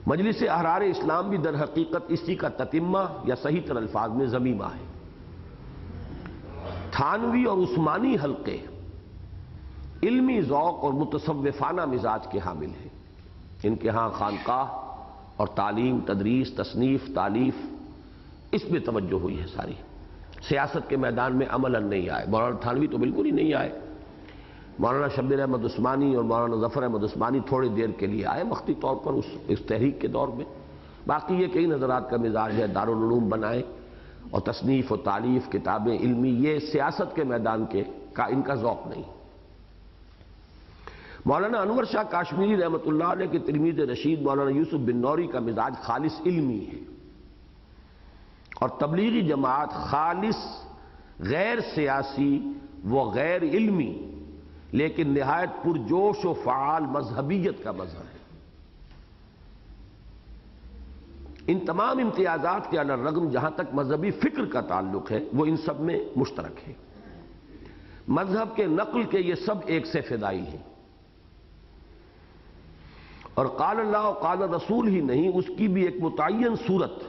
مجلس احرار اسلام بھی در حقیقت اسی کا تتمہ یا صحیح تر الفاظ میں ضمیمہ ہے۔ تھانوی اور عثمانی حلقے علمی ذوق اور متصوفانہ مزاج کے حامل ہیں۔ ان کے ہاں خانقاہ اور تعلیم، تدریس، تصنیف، تالیف، اس میں توجہ ہوئی ہے ساری۔ سیاست کے میدان میں عملاً نہیں آئے۔ مولانا تھانوی تو بالکل ہی نہیں آئے۔ مولانا شبیر احمد عثمانی اور مولانا ظفر احمد عثمانی تھوڑی دیر کے لیے آئے وقتی طور پر اس تحریک کے دور میں۔ باقی یہ کئی نظرات کا مزاج ہے، دارالعلوم بنائے اور تصنیف و تالیف، کتابیں علمی، یہ سیاست کے میدان کا ان کا ذوق نہیں۔ مولانا انور شاہ کاشمیری رحمۃ اللہ علیہ کے تلمیذ رشید مولانا یوسف بن نوری کا مزاج خالص علمی ہے، اور تبلیغی جماعت خالص غیر سیاسی و غیر علمی لیکن نہایت پرجوش و فعال مذہبیت کا مظہر ہے۔ ان تمام امتیازات کے علیرغم جہاں تک مذہبی فکر کا تعلق ہے وہ ان سب میں مشترک ہے۔ مذہب کے نقل کے یہ سب ایک سے فدائی ہیں، اور قال اللہ و قال رسول ہی نہیں، اس کی بھی ایک متعین صورت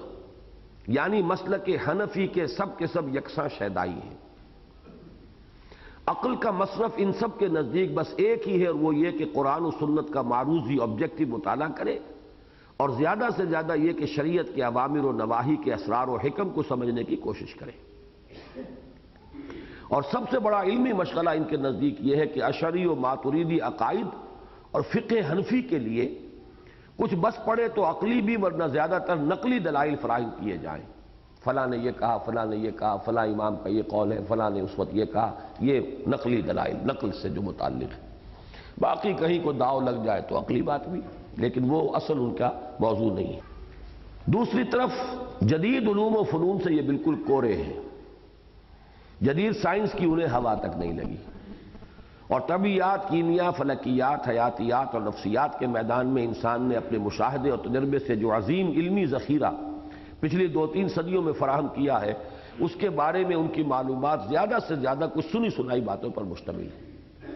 یعنی مسلک حنفی کے سب یکساں شیدائی ہیں۔ عقل کا مصرف ان سب کے نزدیک بس ایک ہی ہے، اور وہ یہ کہ قرآن و سنت کا معروضی آبجیکٹو مطالعہ کرے، اور زیادہ سے زیادہ یہ کہ شریعت کے اوامر و نواہی کے اسرار و حکم کو سمجھنے کی کوشش کرے۔ اور سب سے بڑا علمی مشغلہ ان کے نزدیک یہ ہے کہ اشعری و ماتریدی عقائد اور فقہ حنفی کے لیے کچھ بس پڑے تو عقلی بھی ورنہ زیادہ تر نقلی دلائل فراہم کیے جائیں۔ فلاں نے یہ کہا، فلاں نے یہ کہا، فلاں امام کا یہ قول ہے، فلاں نے اس وقت یہ کہا، یہ نقلی دلائل، نقل سے جو متعلق ہے۔ باقی کہیں کو داؤ لگ جائے تو عقلی بات بھی، لیکن وہ اصل ان کا موضوع نہیں ہے۔ دوسری طرف جدید علوم و فنون سے یہ بالکل کورے ہیں۔ جدید سائنس کی انہیں ہوا تک نہیں لگی، اور طبیعیات، کیمیا، فلکیات، حیاتیات اور نفسیات کے میدان میں انسان نے اپنے مشاہدے اور تجربے سے جو عظیم علمی ذخیرہ پچھلی 2-3 صدیوں میں فراہم کیا ہے، اس کے بارے میں ان کی معلومات زیادہ سے زیادہ کچھ سنی سنائی باتوں پر مشتمل ہے۔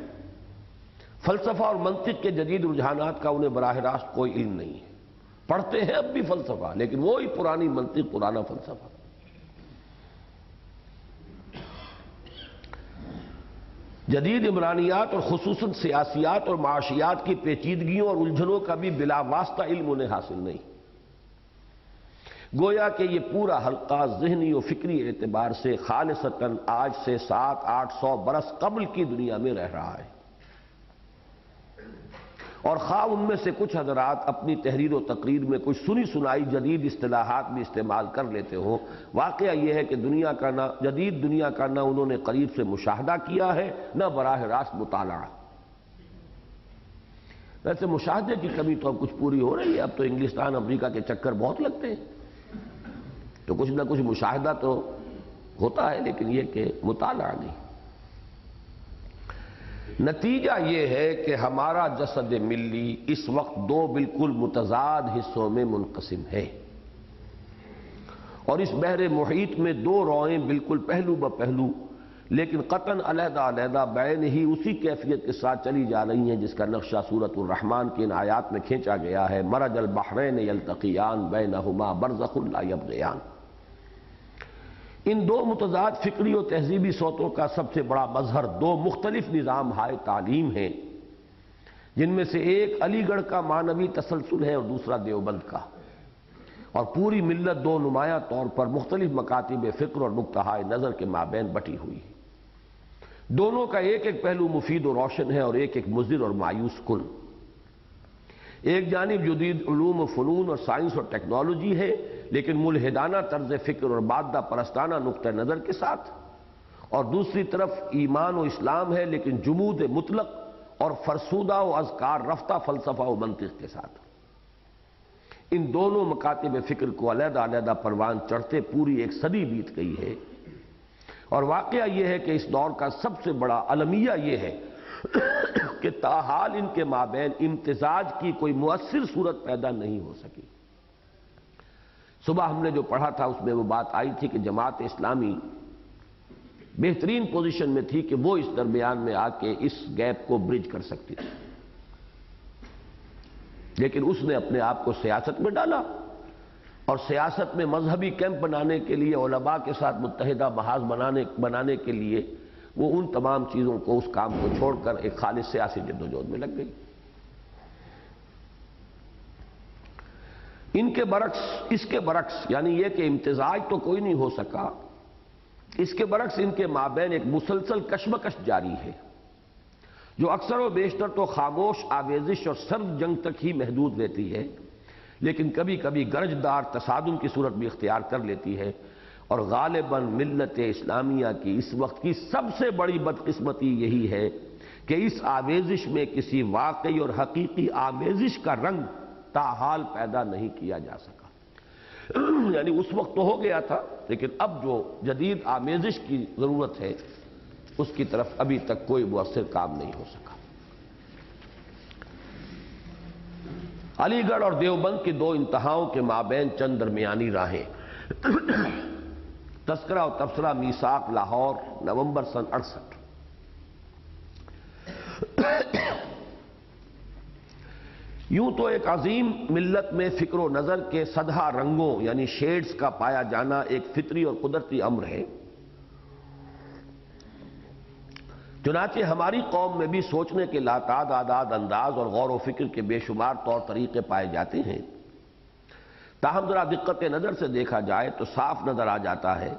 فلسفہ اور منطق کے جدید رجحانات کا انہیں براہ راست کوئی علم نہیں ہے۔ پڑھتے ہیں اب بھی فلسفہ، لیکن وہی پرانی منطق، پرانا فلسفہ۔ جدید عمرانیات اور خصوصاً سیاسیات اور معاشیات کی پیچیدگیوں اور الجھنوں کا بھی بلا واسطہ علم انہیں حاصل نہیں۔ گویا کہ یہ پورا حلقہ ذہنی و فکری اعتبار سے خالصتاً آج سے 700-800 برس قبل کی دنیا میں رہ رہا ہے، اور خواہ ان میں سے کچھ حضرات اپنی تحریر و تقریر میں کچھ سنی سنائی جدید اصطلاحات بھی استعمال کر لیتے ہوں، واقعہ یہ ہے کہ جدید دنیا کا نہ انہوں نے قریب سے مشاہدہ کیا ہے، نہ براہ راست مطالعہ۔ ویسے مشاہدے کی کمی تو اب کچھ پوری ہو رہی ہے، اب تو انگلستان، امریکہ کے چکر بہت لگتے ہیں، تو کچھ نہ کچھ مشاہدہ تو ہوتا ہے، لیکن یہ کہ مطالعہ نہیں۔ نتیجہ یہ ہے کہ ہمارا جسد ملی اس وقت 2 بالکل متضاد حصوں میں منقسم ہے، اور اس بحر محیط میں 2 روئیں بالکل پہلو بپہلو لیکن قطعاً علیحدہ علیحدہ بین ہی اسی کیفیت کے ساتھ چلی جا رہی ہیں جس کا نقشہ سورۃ الرحمن کی ان آیات میں کھینچا گیا ہے۔ مرج البحرین یلتقیان بینہما برزخ لا یبغیان۔ ان 2 متضاد فکری و تہذیبی صوتوں کا سب سے بڑا مظہر 2 مختلف نظام ہائے تعلیم ہیں، جن میں سے ایک علی گڑھ کا معنوی تسلسل ہے اور دوسرا دیوبند کا، اور پوری ملت 2 نمایاں طور پر مختلف مکاتب فکر اور نقطہ نظر کے مابین بٹی ہوئی ہے۔ دونوں کا ایک پہلو مفید و روشن ہے اور ایک مضر اور مایوس کن۔ ایک جانب جدید علوم و فنون اور سائنس اور ٹیکنالوجی ہے، لیکن ملحدانہ طرز فکر اور مادہ پرستانہ نقطہ نظر کے ساتھ، اور دوسری طرف ایمان و اسلام ہے لیکن جمود مطلق اور فرسودہ و اذکار رفتہ فلسفہ و منطق کے ساتھ۔ ان دونوں مکاتب فکر کو علیحدہ علیحدہ پروان چڑھتے پوری 1 صدی بیت گئی ہے، اور واقعہ یہ ہے کہ اس دور کا سب سے بڑا المیہ یہ ہے کہ تاحال ان کے مابین امتزاج کی کوئی مؤثر صورت پیدا نہیں ہو سکی۔ صبح ہم نے جو پڑھا تھا اس میں وہ بات آئی تھی کہ جماعت اسلامی بہترین پوزیشن میں تھی کہ وہ اس درمیان میں آ کے اس گیپ کو برج کر سکتی تھی۔ لیکن اس نے اپنے آپ کو سیاست میں ڈالا اور سیاست میں مذہبی کیمپ بنانے کے لیے، علماء کے ساتھ متحدہ محاذ بنانے کے لیے وہ ان تمام چیزوں کو، اس کام کو چھوڑ کر ایک خالص سیاسی جدوجہد میں لگ گئی۔ ان کے برعکس، اس کے برعکس، یعنی یہ کہ امتزاج تو کوئی نہیں ہو سکا، اس کے برعکس ان کے مابین ایک مسلسل کشمکش جاری ہے، جو اکثر و بیشتر تو خاموش آویزش اور سرد جنگ تک ہی محدود رہتی ہے، لیکن کبھی کبھی گرجدار تصادم کی صورت بھی اختیار کر لیتی ہے۔ اور غالباً ملت اسلامیہ کی اس وقت کی سب سے بڑی بدقسمتی یہی ہے کہ اس آویزش میں کسی واقعی اور حقیقی آویزش کا رنگ تاحال پیدا نہیں کیا جا سکا۔ یعنی اس وقت تو ہو گیا تھا، لیکن اب جو جدید آمیزش کی ضرورت ہے اس کی طرف ابھی تک کوئی مؤثر کام نہیں ہو سکا۔ علی گڑھ اور دیوبند کی دو انتہاؤں کے مابین چند درمیانی راہیں۔ تذکرہ و تبصرہ میثاق لاہور، نومبر سن 68۔ یوں تو ایک عظیم ملت میں فکر و نظر کے سدھا رنگوں یعنی شیڈز کا پایا جانا ایک فطری اور قدرتی امر ہے۔ چنانچہ ہماری قوم میں بھی سوچنے کے لاتعداد انداز اور غور و فکر کے بے شمار طور طریقے پائے جاتے ہیں۔ تاہم ذرا دقت نظر سے دیکھا جائے تو صاف نظر آ جاتا ہے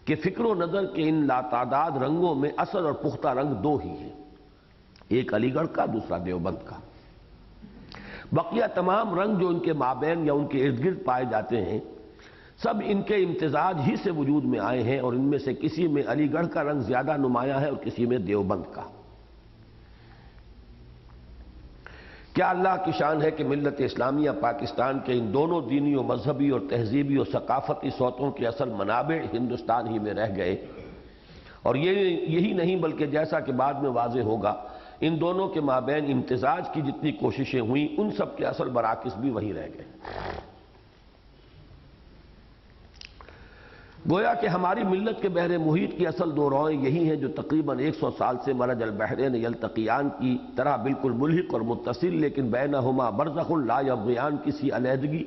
کہ فکر و نظر کے ان لاتعداد رنگوں میں اصل اور پختہ رنگ دو ہی ہیں، ایک علی گڑھ کا، دوسرا دیوبند کا۔ بقیہ تمام رنگ جو ان کے مابین یا ان کے ارد گرد پائے جاتے ہیں سب ان کے امتزاج ہی سے وجود میں آئے ہیں، اور ان میں سے کسی میں علی گڑھ کا رنگ زیادہ نمایاں ہے اور کسی میں دیوبند کا۔ کیا اللہ کی شان ہے کہ ملت اسلامیہ پاکستان کے ان دونوں دینی و مذہبی اور تہذیبی اور ثقافتی صوتوں کے اصل منابع ہندوستان ہی میں رہ گئے، اور یہی نہیں بلکہ جیسا کہ بعد میں واضح ہوگا ان دونوں کے مابین امتزاج کی جتنی کوششیں ہوئیں ان سب کے اصل براکس بھی وہی رہ گئے۔ گویا کہ ہماری ملت کے بحر محیط کی اصل دو روئیں یہی ہیں جو تقریباً 100 سال سے مرج البحرین یلتقیان کی طرح بالکل ملحق اور متصل، لیکن بینہما برزخ لا یبغیان کسی علیحدگی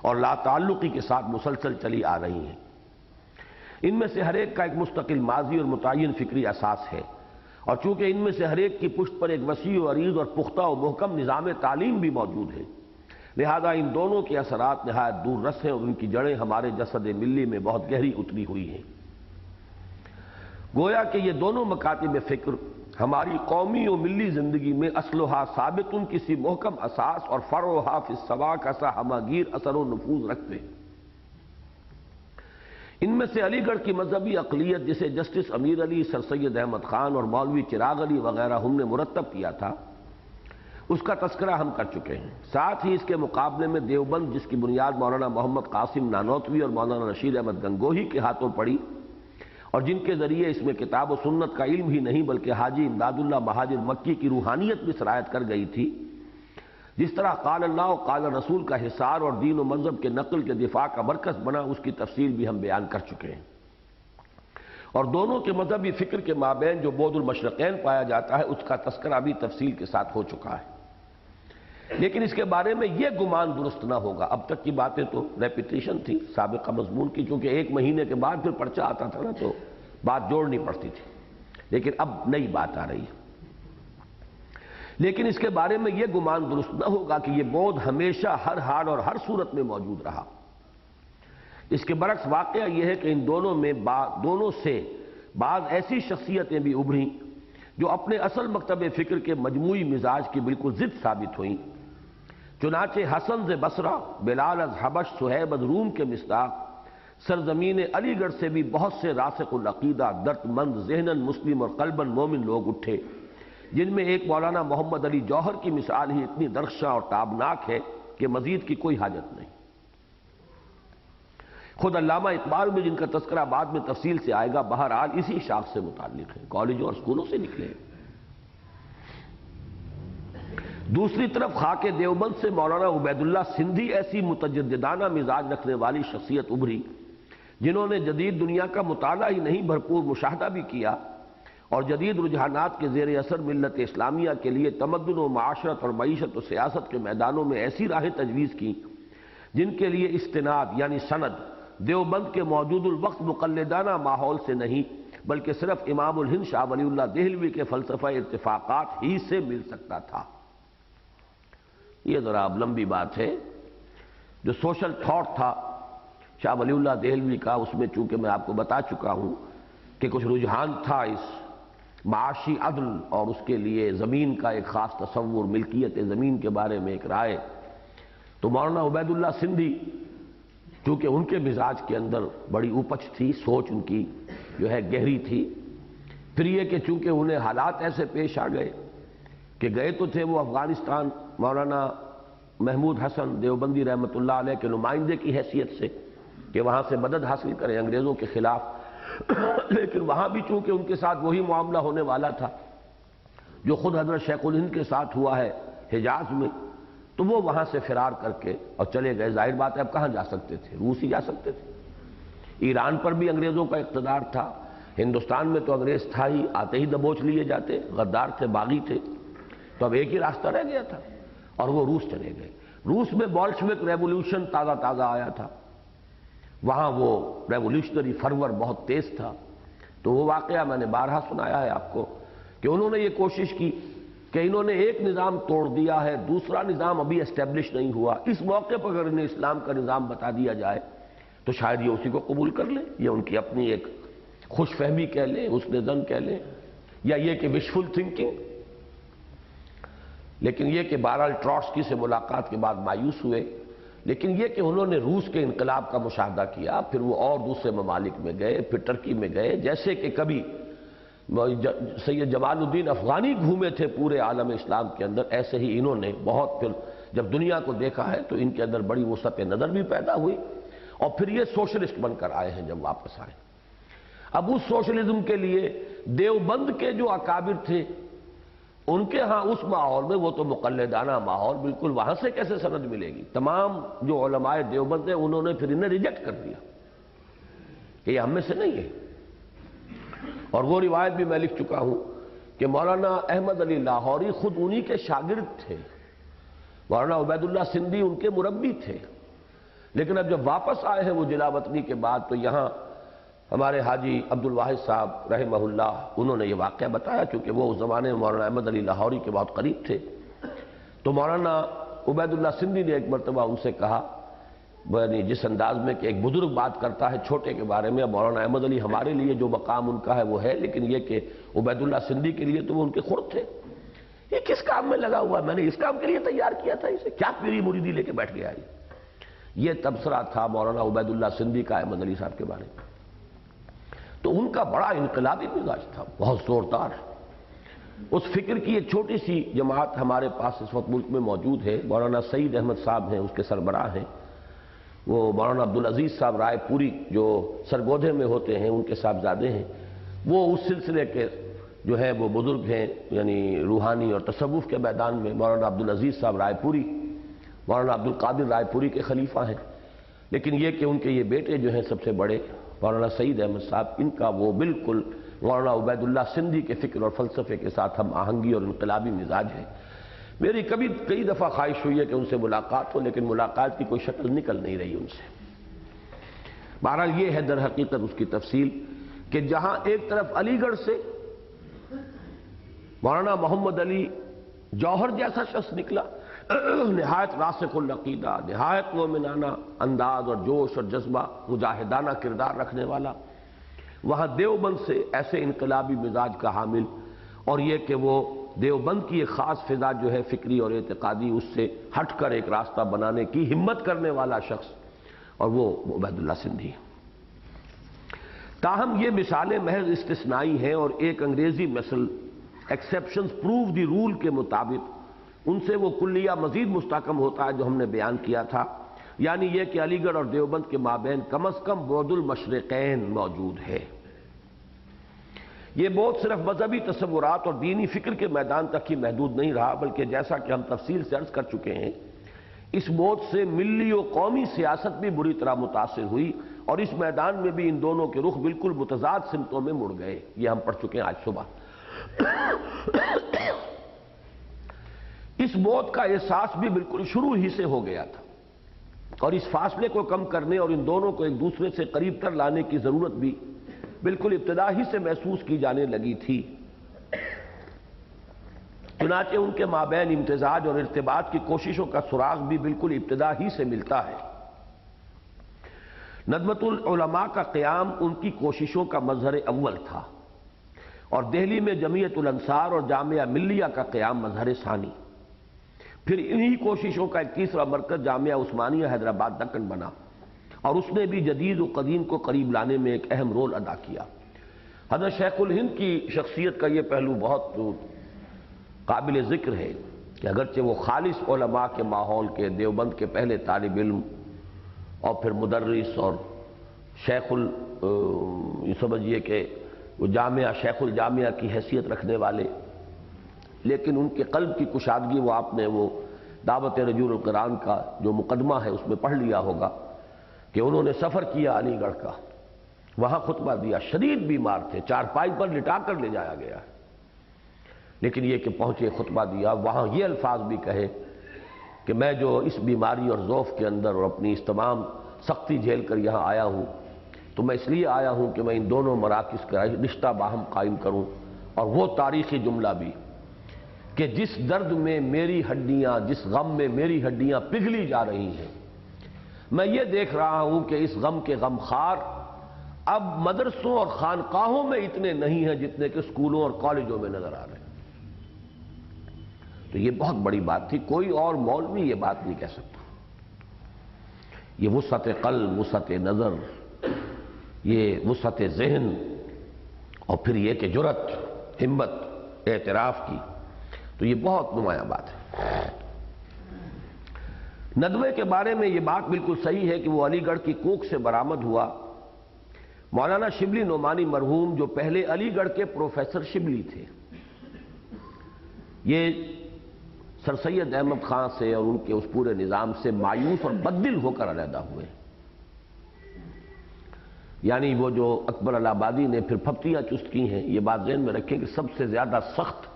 اور لا تعلقی کے ساتھ مسلسل چلی آ رہی ہیں۔ ان میں سے ہر ایک کا ایک مستقل ماضی اور متعین فکری اساس ہے، اور چونکہ ان میں سے ہر ایک کی پشت پر ایک وسیع و عریض اور پختہ و محکم نظام تعلیم بھی موجود ہے، لہذا ان دونوں کے اثرات نہایت دور رس ہیں اور ان کی جڑیں ہمارے جسد ملی میں بہت گہری اتری ہوئی ہیں۔ گویا کہ یہ دونوں مکاتب فکر ہماری قومی و ملی زندگی میں اصلھا ثابت کسی محکم اساس اور فرعھا فی السوا کا سا ہماگیر اثر و نفوذ رکھتے ہیں۔ ان میں سے علی گڑھ کی مذہبی اقلیت جسے جسٹس امیر علی، سر سید احمد خان اور مولوی چراغ علی وغیرہ ہم نے مرتب کیا تھا، اس کا تذکرہ ہم کر چکے ہیں۔ ساتھ ہی اس کے مقابلے میں دیوبند جس کی بنیاد مولانا محمد قاسم نانوتوی اور مولانا رشید احمد گنگوہی کے ہاتھوں پڑی، اور جن کے ذریعے اس میں کتاب و سنت کا علم ہی نہیں بلکہ حاجی امداد اللہ مہاجر مکی کی روحانیت بھی سرایت کر گئی تھی، جس طرح قال اللہ و قال رسول کا حصار اور دین و مذہب کے نقل کے دفاع کا مرکز بنا، اس کی تفصیل بھی ہم بیان کر چکے ہیں۔ اور دونوں کے مذہبی فکر کے مابین جو بعد المشرقین پایا جاتا ہے اس کا تذکرہ بھی تفصیل کے ساتھ ہو چکا ہے، لیکن اس کے بارے میں یہ گمان درست نہ ہوگا، اب تک کی باتیں تو ریپیٹیشن تھی سابقہ مضمون کی، چونکہ ایک مہینے کے بعد پھر پرچہ آتا تھا نا تو بات جوڑنی پڑتی تھی، لیکن اب نئی بات آ رہی ہے۔ لیکن اس کے بارے میں یہ گمان درست نہ ہوگا کہ یہ بودھ ہمیشہ ہر حال اور ہر صورت میں موجود رہا۔ اس کے برعکس واقعہ یہ ہے کہ ان دونوں سے بعض ایسی شخصیتیں بھی ابھریں جو اپنے اصل مکتب فکر کے مجموعی مزاج کی بالکل ضد ثابت ہوئیں۔ چنانچہ حسن ز بصرہ، بلال از حبش، صہیب از روم کے مصداق سرزمین علی گڑھ سے بھی بہت سے راسخ العقیدہ، درد مند، ذہناً مسلم اور قلباً مومن لوگ اٹھے، جن میں ایک مولانا محمد علی جوہر کی مثال ہی اتنی درخشاں اور تابناک ہے کہ مزید کی کوئی حاجت نہیں۔ خود علامہ اقبال میں جن کا تذکرہ بعد میں تفصیل سے آئے گا، بہرحال اسی شاخ سے متعلق ہے، کالجوں اور اسکولوں سے نکلے۔ دوسری طرف خاک دیوبند سے مولانا عبید اللہ سندھی ایسی متجددانہ مزاج رکھنے والی شخصیت ابھری جنہوں نے جدید دنیا کا مطالعہ ہی نہیں بھرپور مشاہدہ بھی کیا، اور جدید رجحانات کے زیر اثر ملت اسلامیہ کے لیے تمدن و معاشرت اور معیشت و سیاست کے میدانوں میں ایسی راہیں تجویز کی جن کے لیے استناد یعنی سند دیوبند کے موجود الوقت مقلدانہ ماحول سے نہیں بلکہ صرف امام الہند شاہ ولی اللہ دہلوی کے فلسفہ ارتفاقات ہی سے مل سکتا تھا۔ یہ ذرا اب لمبی بات ہے۔ جو سوشل تھاٹ تھا شاہ ولی اللہ دہلوی کا، اس میں چونکہ میں آپ کو بتا چکا ہوں کہ کچھ رجحان تھا اس معاشی عدل اور اس کے لیے زمین کا ایک خاص تصور، ملکیت زمین کے بارے میں ایک رائے، تو مولانا عبید اللہ سندھی چونکہ ان کے مزاج کے اندر بڑی اوپچ تھی، سوچ ان کی جو ہے گہری تھی، پھر یہ کہ چونکہ انہیں حالات ایسے پیش آ گئے کہ گئے تو تھے وہ افغانستان مولانا محمود حسن دیوبندی رحمۃ اللہ علیہ کے نمائندے کی حیثیت سے کہ وہاں سے مدد حاصل کریں انگریزوں کے خلاف، لیکن وہاں بھی چونکہ ان کے ساتھ وہی معاملہ ہونے والا تھا جو خود حضرت شیخ الہند کے ساتھ ہوا ہے حجاز میں، تو وہ وہاں سے فرار کر کے اور چلے گئے۔ ظاہر بات ہے اب کہاں جا سکتے تھے، روس ہی جا سکتے تھے۔ ایران پر بھی انگریزوں کا اقتدار تھا، ہندوستان میں تو انگریز تھا ہی، آتے ہی دبوچ لیے جاتے، غدار تھے، باغی تھے، تو اب ایک ہی راستہ رہ گیا تھا اور وہ روس چلے گئے۔ روس میں بولشوک ریولوشن تازہ آیا تھا، وہاں وہ ریولوشنری فرور بہت تیز تھا، تو وہ واقعہ میں نے بارہا سنایا ہے آپ کو کہ انہوں نے یہ کوشش کی کہ انہوں نے ایک نظام توڑ دیا ہے، دوسرا نظام ابھی اسٹیبلش نہیں ہوا، اس موقع پر اگر انہیں اسلام کا نظام بتا دیا جائے تو شاید یہ اسی کو قبول کر لیں، یہ ان کی اپنی ایک خوش فہمی کہہ لیں، حسن ظن کہہ لیں، یا یہ کہ وشفل تھنکنگ۔ لیکن یہ کہ بہرحال ٹراٹسکی سے ملاقات کے بعد مایوس ہوئے، لیکن یہ کہ انہوں نے روس کے انقلاب کا مشاہدہ کیا، پھر وہ اور دوسرے ممالک میں گئے، پھر ترکی میں گئے، جیسے کہ کبھی سید جمال الدین افغانی گھومے تھے پورے عالم اسلام کے اندر، ایسے ہی انہوں نے بہت پھر جب دنیا کو دیکھا ہے تو ان کے اندر بڑی وسعت نظر بھی پیدا ہوئی، اور پھر یہ سوشلسٹ بن کر آئے ہیں جب واپس آئے۔ اب اس سوشلزم کے لیے دیوبند کے جو اکابر تھے ان کے ہاں اس ماحول میں، وہ تو مقلدانہ ماحول، بالکل وہاں سے کیسے سند ملے گی؟ تمام جو علماء دیوبند ہیں انہوں نے پھر انہیں ریجیکٹ کر دیا کہ یہ ہم میں سے نہیں ہے۔ اور وہ روایت بھی میں لکھ چکا ہوں کہ مولانا احمد علی لاہوری خود انہی کے شاگرد تھے، مولانا عبید اللہ سندھی ان کے مربی تھے، لیکن اب جب واپس آئے ہیں وہ جلا وطنی کے بعد تو یہاں ہمارے حاجی عبد الواحد صاحب رحمہ اللہ انہوں نے یہ واقعہ بتایا، چونکہ وہ اس زمانے میں مولانا احمد علی لاہوری کے بہت قریب تھے، تو مولانا عبید اللہ سندھی نے ایک مرتبہ ان سے کہا، یعنی جس انداز میں کہ ایک بزرگ بات کرتا ہے چھوٹے کے بارے میں، مولانا احمد علی ہمارے لیے جو مقام ان کا ہے وہ ہے، لیکن یہ کہ عبید اللہ سندھی کے لیے تو وہ ان کے خرد تھے، یہ کس کام میں لگا ہوا ہے؟ میں نے اس کام کے لیے تیار کیا تھا اسے، کیا پیری مریدی لے کے بیٹھ گیا یہ تبصرہ تھا مولانا عبید اللہ سندھی کا احمد علی صاحب کے بارے میں۔ تو ان کا بڑا انقلابی مزاج تھا، بہت زوردار ہے۔ اس فکر کی ایک چھوٹی سی جماعت ہمارے پاس اس وقت ملک میں موجود ہے، مولانا سعید احمد صاحب ہیں اس کے سربراہ ہیں، وہ مولانا عبدالعزیز صاحب رائے پوری جو سرگودھے میں ہوتے ہیں ان کے صاحبزادے ہیں، وہ اس سلسلے کے جو ہے وہ بزرگ ہیں، یعنی روحانی اور تصوف کے میدان میں مولانا عبدالعزیز صاحب رائے پوری مولانا عبدالقادر رائے پوری کے خلیفہ ہیں، لیکن یہ کہ ان کے یہ بیٹے جو ہیں سب سے بڑے مولانا سعید احمد صاحب، ان کا وہ بالکل مولانا عبید اللہ سندھی کے فکر اور فلسفے کے ساتھ ہم آہنگی اور انقلابی مزاج ہے۔ میری کئی دفعہ خواہش ہوئی ہے کہ ان سے ملاقات ہو، لیکن ملاقات کی کوئی شکل نکل نہیں رہی ان سے۔ بہرحال یہ ہے در حقیقت اس کی تفصیل کہ جہاں ایک طرف علی گڑھ سے مولانا محمد علی جوہر جیسا شخص نکلا، نہایت راسخ العقیدہ، نہایت مومنانہ انداز اور جوش اور جذبہ، مجاہدانہ کردار رکھنے والا، وہاں دیوبند سے ایسے انقلابی مزاج کا حامل، اور یہ کہ وہ دیوبند کی ایک خاص فضا جو ہے فکری اور اعتقادی، اس سے ہٹ کر ایک راستہ بنانے کی ہمت کرنے والا شخص، اور وہ عبید اللہ سندھی۔ تاہم یہ مثالیں محض استثنائی ہیں، اور ایک انگریزی مثل ایکسیپشنز پروو دی رول کے مطابق ان سے وہ کلیہ مزید مستحکم ہوتا ہے جو ہم نے بیان کیا تھا، یعنی یہ کہ علی گڑھ اور دیوبند کے مابین کم از کم بعد المشرقین موجود ہے۔ یہ بہت صرف مذہبی تصورات اور دینی فکر کے میدان تک ہی محدود نہیں رہا، بلکہ جیسا کہ ہم تفصیل سے عرض کر چکے ہیں، اس موت سے ملی و قومی سیاست بھی بری طرح متاثر ہوئی، اور اس میدان میں بھی ان دونوں کے رخ بالکل متضاد سمتوں میں مڑ گئے، یہ ہم پڑھ چکے ہیں آج صبح۔ اس موت کا احساس بھی بالکل شروع ہی سے ہو گیا تھا، اور اس فاصلے کو کم کرنے اور ان دونوں کو ایک دوسرے سے قریب تر لانے کی ضرورت بھی بالکل ابتدا ہی سے محسوس کی جانے لگی تھی۔ چنانچہ ان کے مابین امتزاج اور ارتباط کی کوششوں کا سراغ بھی بالکل ابتدا ہی سے ملتا ہے۔ ندوۃ العلماء کا قیام ان کی کوششوں کا مظہر اول تھا، اور دہلی میں جمعیت الانصار اور جامعہ ملیہ کا قیام مظہر ثانی۔ پھر انہی کوششوں کا ایک تیسرا مرکز جامعہ عثمانیہ حیدرآباد دکن بنا، اور اس نے بھی جدید و قدیم کو قریب لانے میں ایک اہم رول ادا کیا۔ حضرت شیخ الہند کی شخصیت کا یہ پہلو بہت قابل ذکر ہے کہ اگرچہ وہ خالص علماء کے ماحول کے دیوبند کے پہلے طالب علم اور پھر مدرس اور شیخ یہ سمجھیے کہ وہ جامعہ شیخ الجامعہ کی حیثیت رکھنے والے، لیکن ان کے قلب کی کشادگی وہ آپ نے وہ دعوت رجوع القرآن کا جو مقدمہ ہے اس میں پڑھ لیا ہوگا کہ انہوں نے سفر کیا علی گڑھ کا، وہاں خطبہ دیا، شدید بیمار تھے، چارپائی پر لٹا کر لے جایا گیا، لیکن یہ کہ پہنچے خطبہ دیا، وہاں یہ الفاظ بھی کہے کہ میں جو اس بیماری اور ضعف کے اندر اور اپنی اس تمام سختی جھیل کر یہاں آیا ہوں تو میں اس لیے آیا ہوں کہ میں ان دونوں مراکز کا رشتہ باہم قائم کروں، اور وہ تاریخی جملہ بھی کہ جس درد میں میری ہڈیاں، جس غم میں میری ہڈیاں پگھلی جا رہی ہیں، میں یہ دیکھ رہا ہوں کہ اس غم کے غمخوار اب مدرسوں اور خانقاہوں میں اتنے نہیں ہیں جتنے کہ اسکولوں اور کالجوں میں نظر آ رہے ہیں۔ تو یہ بہت بڑی بات تھی، کوئی اور مولوی یہ بات نہیں کہہ سکتا۔ یہ وسعت قلب، وسعت نظر، یہ وسعت ذہن، اور پھر یہ کہ جرأت، ہمت اعتراف کی، تو یہ بہت نمایاں بات ہے۔ ندوے کے بارے میں یہ بات بالکل صحیح ہے کہ وہ علی گڑھ کی کوکھ سے برآمد ہوا۔ مولانا شبلی نعمانی مرحوم جو پہلے علی گڑھ کے پروفیسر شبلی تھے، یہ سر سید احمد خان سے اور ان کے اس پورے نظام سے مایوس اور بددل ہو کر علیحدہ ہوئے، یعنی وہ جو اکبر الہ آبادی نے پھر پھپتیاں چست کی ہیں، یہ بات ذہن میں رکھیں کہ سب سے زیادہ سخت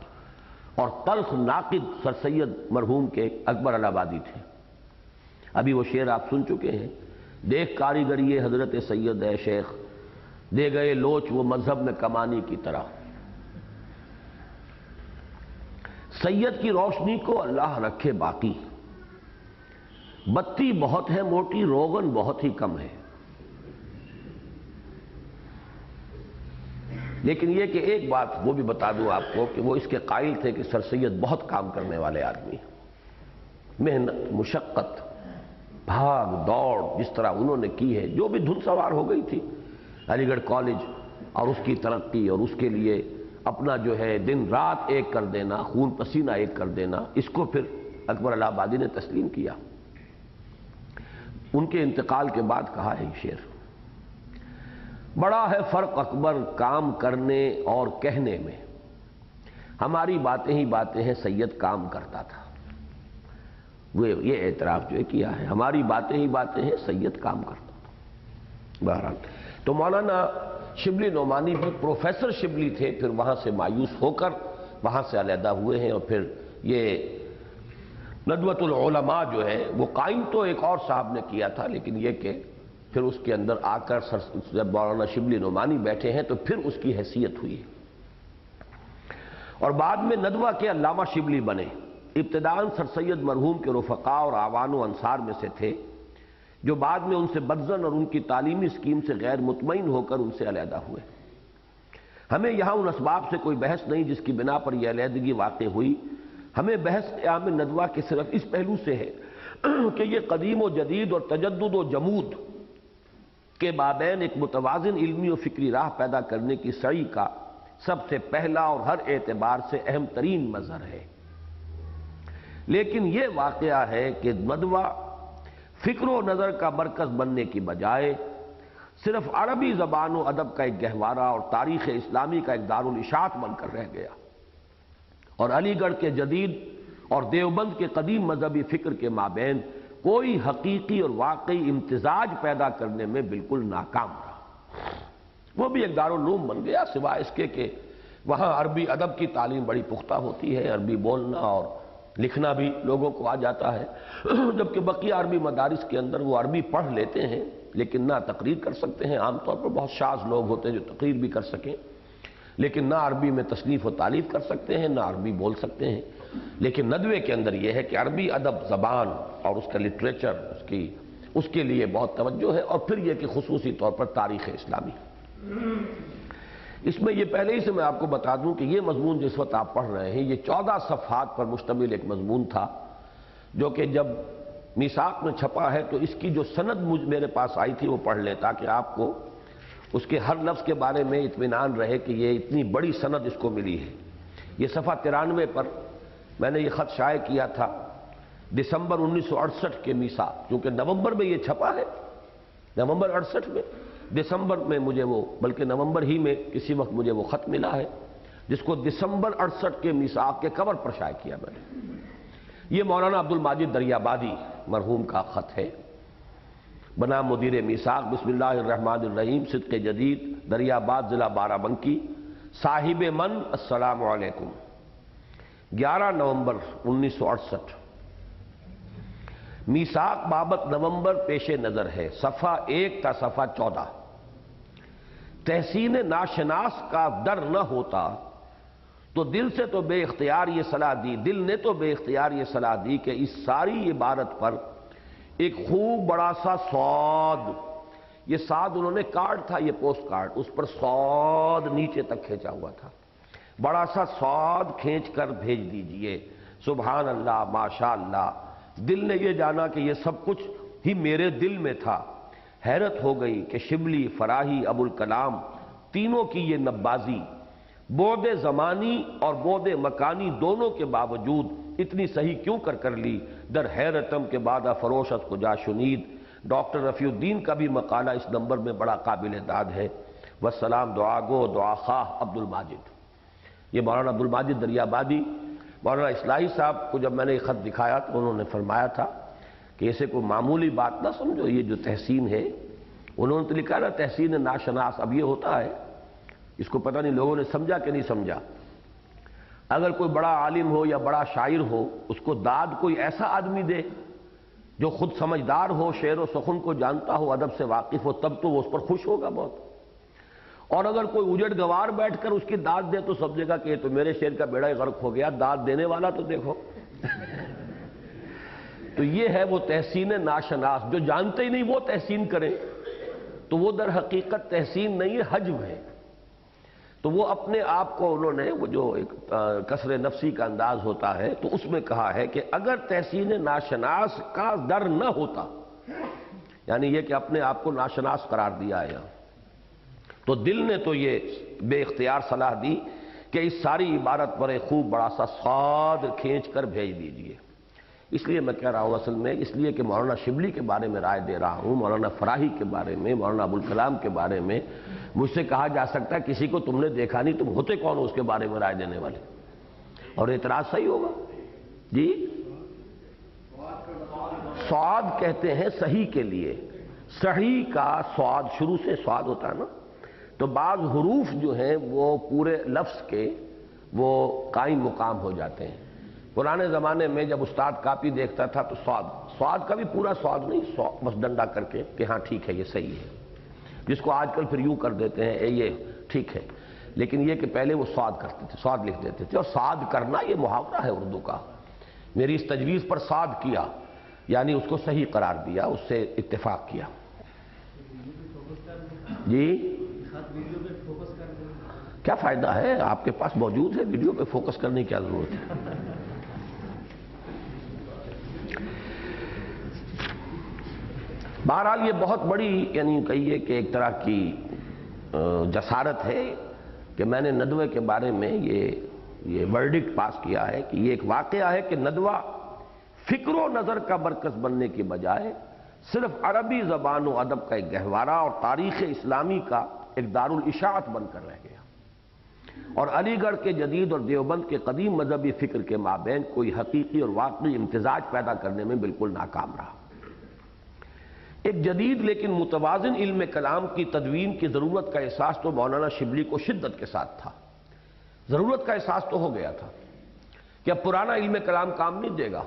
اور تلخ ناقد سر سید مرحوم کے اکبر الہ آبادی تھے۔ ابھی وہ شعر آپ سن چکے ہیں، دیکھ کاریگری حضرت سید ہے شیخ، دے گئے لوچ وہ مذہب میں کمانی کی طرح، سید کی روشنی کو اللہ رکھے باقی، بتی بہت ہے موٹی روغن بہت ہی کم ہے۔ لیکن یہ کہ ایک بات وہ بھی بتا دوں آپ کو کہ وہ اس کے قائل تھے کہ سر سید بہت کام کرنے والے آدمی، محنت، مشقت، بھاگ دوڑ جس طرح انہوں نے کی ہے، جو بھی دھن سوار ہو گئی تھی علی گڑھ کالج اور اس کی ترقی اور اس کے لیے اپنا جو ہے دن رات ایک کر دینا، خون پسینہ ایک کر دینا، اس کو پھر اکبر الہ آبادی نے تسلیم کیا۔ ان کے انتقال کے بعد کہا ہے یہ شعر، بڑا ہے فرق اکبر کام کرنے اور کہنے میں، ہماری باتیں ہی باتیں ہیں سید کام کرتا تھا۔ وہ یہ اعتراف جو ہے کیا ہے، ہماری باتیں ہی باتیں ہیں سید کام کرتا تھا۔ بہرحال تو مولانا شبلی نعمانی بھی پروفیسر شبلی تھے، پھر وہاں سے مایوس ہو کر وہاں سے علیحدہ ہوئے ہیں، اور پھر یہ ندوۃ العلماء جو ہے وہ قائم تو ایک اور صاحب نے کیا تھا، لیکن یہ کہ پھر اس کے اندر آ کر جب مولانا شبلی نعمانی بیٹھے ہیں تو پھر اس کی حیثیت ہوئی، اور بعد میں ندوہ کے علامہ شبلی بنے۔ ابتداءً سر سید مرحوم کے رفقاء اور اعوان و انصار میں سے تھے، جو بعد میں ان سے بدظن اور ان کی تعلیمی اسکیم سے غیر مطمئن ہو کر ان سے علیحدہ ہوئے۔ ہمیں یہاں ان اسباب سے کوئی بحث نہیں جس کی بنا پر یہ علیحدگی واقع ہوئی، ہمیں بحث قیام ندوہ کے صرف اس پہلو سے ہے کہ یہ قدیم و جدید اور تجدد و جمود کے مابین ایک متوازن علمی و فکری راہ پیدا کرنے کی سعی کا سب سے پہلا اور ہر اعتبار سے اہم ترین مظہر ہے۔ لیکن یہ واقعہ ہے کہ ندوہ فکر و نظر کا مرکز بننے کی بجائے صرف عربی زبان و ادب کا ایک گہوارہ اور تاریخ اسلامی کا ایک دارالاشاعت بن کر رہ گیا، اور علی گڑھ کے جدید اور دیوبند کے قدیم مذہبی فکر کے مابین کوئی حقیقی اور واقعی امتزاج پیدا کرنے میں بالکل ناکام رہا۔ وہ بھی ایک دارالعلوم بن گیا، سوائے اس کے کہ وہاں عربی ادب کی تعلیم بڑی پختہ ہوتی ہے، عربی بولنا اور لکھنا بھی لوگوں کو آ جاتا ہے، جبکہ بقیہ عربی مدارس کے اندر وہ عربی پڑھ لیتے ہیں لیکن نہ تقریر کر سکتے ہیں۔ عام طور پر بہت شاذ لوگ ہوتے ہیں جو تقریر بھی کر سکیں، لیکن نہ عربی میں تصنیف و تالیف کر سکتے ہیں، نہ عربی بول سکتے ہیں۔ لیکن ندوے کے اندر یہ ہے کہ عربی ادب زبان اور اس کا لٹریچر اس کے لیے بہت توجہ ہے، اور پھر یہ کہ خصوصی طور پر تاریخ اسلامی۔ اس میں یہ پہلے ہی سے میں آپ کو بتا دوں کہ یہ مضمون جس وقت آپ پڑھ رہے ہیں یہ 14 صفحات پر مشتمل ایک مضمون تھا، جو کہ جب میثاق میں چھپا ہے تو اس کی جو سند میرے پاس آئی تھی وہ پڑھ لیں تاکہ آپ کو اس کے ہر لفظ کے بارے میں اطمینان رہے کہ یہ اتنی بڑی سند اس کو ملی ہے۔ یہ صفحہ 93 پر میں نے یہ خط شائع کیا تھا دسمبر 1968 کے میثاق، کیونکہ نومبر میں یہ چھپا ہے، نومبر 68 میں، دسمبر میں مجھے بلکہ نومبر ہی میں کسی وقت مجھے وہ خط ملا ہے جس کو دسمبر 68 کے میثاق کے کور پر شائع کیا میں نے۔ یہ مولانا عبدالماجد دریابادی مرحوم کا خط ہے بنام مدیر میثاق، بسم اللہ الرحمن الرحیم، صدق جدید، دریاباد، ضلع بارہ بنکی، صاحب من، السلام علیکم، 11 نومبر 1968۔ میثاق بابت نومبر پیش نظر ہے، صفحہ 1 تا صفحہ 14۔ تحسین ناشناس کا ڈر نہ ہوتا تو دل سے تو بے اختیار یہ صلاح دی، دل نے تو بے اختیار یہ صلاح دی کہ اس ساری عبارت پر ایک خوب بڑا سا صاد، یہ صاد انہوں نے کارڈ تھا، یہ پوسٹ کارڈ، اس پر صاد نیچے تک کھینچا ہوا تھا، بڑا سا صاد کھینچ کر بھیج دیجئے، سبحان اللہ، ماشاء اللہ۔ دل نے یہ جانا کہ یہ سب کچھ ہی میرے دل میں تھا۔ حیرت ہو گئی کہ شبلی، فراہی، ابو الکلام تینوں کی یہ نبازی بعد زمانی اور بعد مکانی دونوں کے باوجود اتنی صحیح کیوں کر لی؟ در حیرتم کے بعد فروشت کو جا شنید۔ ڈاکٹر رفیع الدین کا بھی مقالہ اس نمبر میں بڑا قابل داد ہے۔ والسلام، دعا گو، دعا خواہ عبد الماجد۔ یہ مولانا عبد الماجد دریابادی، مولانا اصلاحی صاحب کو جب میں نے یہ خط دکھایا تو انہوں نے فرمایا تھا کہ اسے کوئی معمولی بات نہ سمجھو، یہ جو تحسین ہے، انہوں نے تو لکھا نا تحسین ناشناس، اب یہ ہوتا ہے، اس کو پتہ نہیں لوگوں نے سمجھا کہ نہیں سمجھا۔ اگر کوئی بڑا عالم ہو یا بڑا شاعر ہو، اس کو داد کوئی ایسا آدمی دے جو خود سمجھدار ہو، شعر و سخن کو جانتا ہو، ادب سے واقف ہو، تب تو وہ اس پر خوش ہوگا بہت۔ اور اگر کوئی اجڑ گوار بیٹھ کر اس کی داد دے تو سمجھے گا کہ یہ تو میرے شعر کا بیڑا ہی غرق ہو گیا، داد دینے والا تو دیکھو۔ تو یہ ہے وہ تحسین ناشناس، جو جانتے ہی نہیں وہ تحسین کریں تو وہ در حقیقت تحسین نہیں ہے، حجم ہے۔ تو وہ اپنے آپ کو انہوں نے وہ جو ایک کسر نفسی کا انداز ہوتا ہے تو اس میں کہا ہے کہ اگر تحسین ناشناس کا ڈر نہ ہوتا، یعنی یہ کہ اپنے آپ کو ناشناس قرار دیا ہے، تو دل نے تو یہ بے اختیار صلاح دی کہ اس ساری عبارت پر ایک خوب بڑا سا صاد کھینچ کر بھیج دیجئے۔ اس لیے میں کہہ رہا ہوں اصل میں اس لیے کہ مولانا شبلی کے بارے میں رائے دے رہا ہوں، مولانا فراہی کے بارے میں، مولانا ابو الکلام کے بارے میں مجھ سے کہا جا سکتا ہے کسی کو تم نے دیکھا نہیں، تم ہوتے کون ہو اس کے بارے میں رائے دینے والے؟ اور اعتراض صحیح ہوگا جی۔ صاد کہتے ہیں صحیح کے لیے، صحیح کا صاد، شروع سے صاد ہوتا ہے نا، تو بعض حروف جو ہیں وہ پورے لفظ کے وہ قائم مقام ہو جاتے ہیں۔ پرانے زمانے میں جب استاد کاپی دیکھتا تھا تو صاد کا بھی پورا صاد نہیں، بس ڈنڈا کر کے کہ ہاں ٹھیک ہے یہ صحیح ہے، جس کو آج کل پھر یوں کر دیتے ہیں یہ ٹھیک ہے، لیکن یہ کہ پہلے وہ صاد کرتے تھے، صاد لکھ دیتے تھے۔ اور صاد کرنا یہ محاورہ ہے اردو کا، میری اس تجویز پر صاد کیا یعنی اس کو صحیح قرار دیا، اس سے اتفاق کیا۔ جی کیا فائدہ ہے، آپ کے پاس موجود ہے، ویڈیو پہ فوکس کرنے کی کیا ضرورت ہے؟ بہرحال یہ بہت بڑی یعنی کہیے کہ ایک طرح کی جسارت ہے کہ میں نے ندوے کے بارے میں یہ ورڈکٹ پاس کیا ہے کہ یہ ایک واقعہ ہے کہ ندوہ فکر و نظر کا مرکز بننے کی بجائے صرف عربی زبان و ادب کا ایک گہوارہ اور تاریخ اسلامی کا ایک دارالاشاعت بن کر رہ گیا، اور علی گڑھ کے جدید اور دیوبند کے قدیم مذہبی فکر کے مابین کوئی حقیقی اور واقعی امتزاج پیدا کرنے میں بالکل ناکام رہا۔ ایک جدید لیکن متوازن علم کلام کی تدوین کی ضرورت کا احساس تو مولانا شبلی کو شدت کے ساتھ تھا۔ ضرورت کا احساس تو ہو گیا تھا کہ اب پرانا علم کلام کام نہیں دے گا،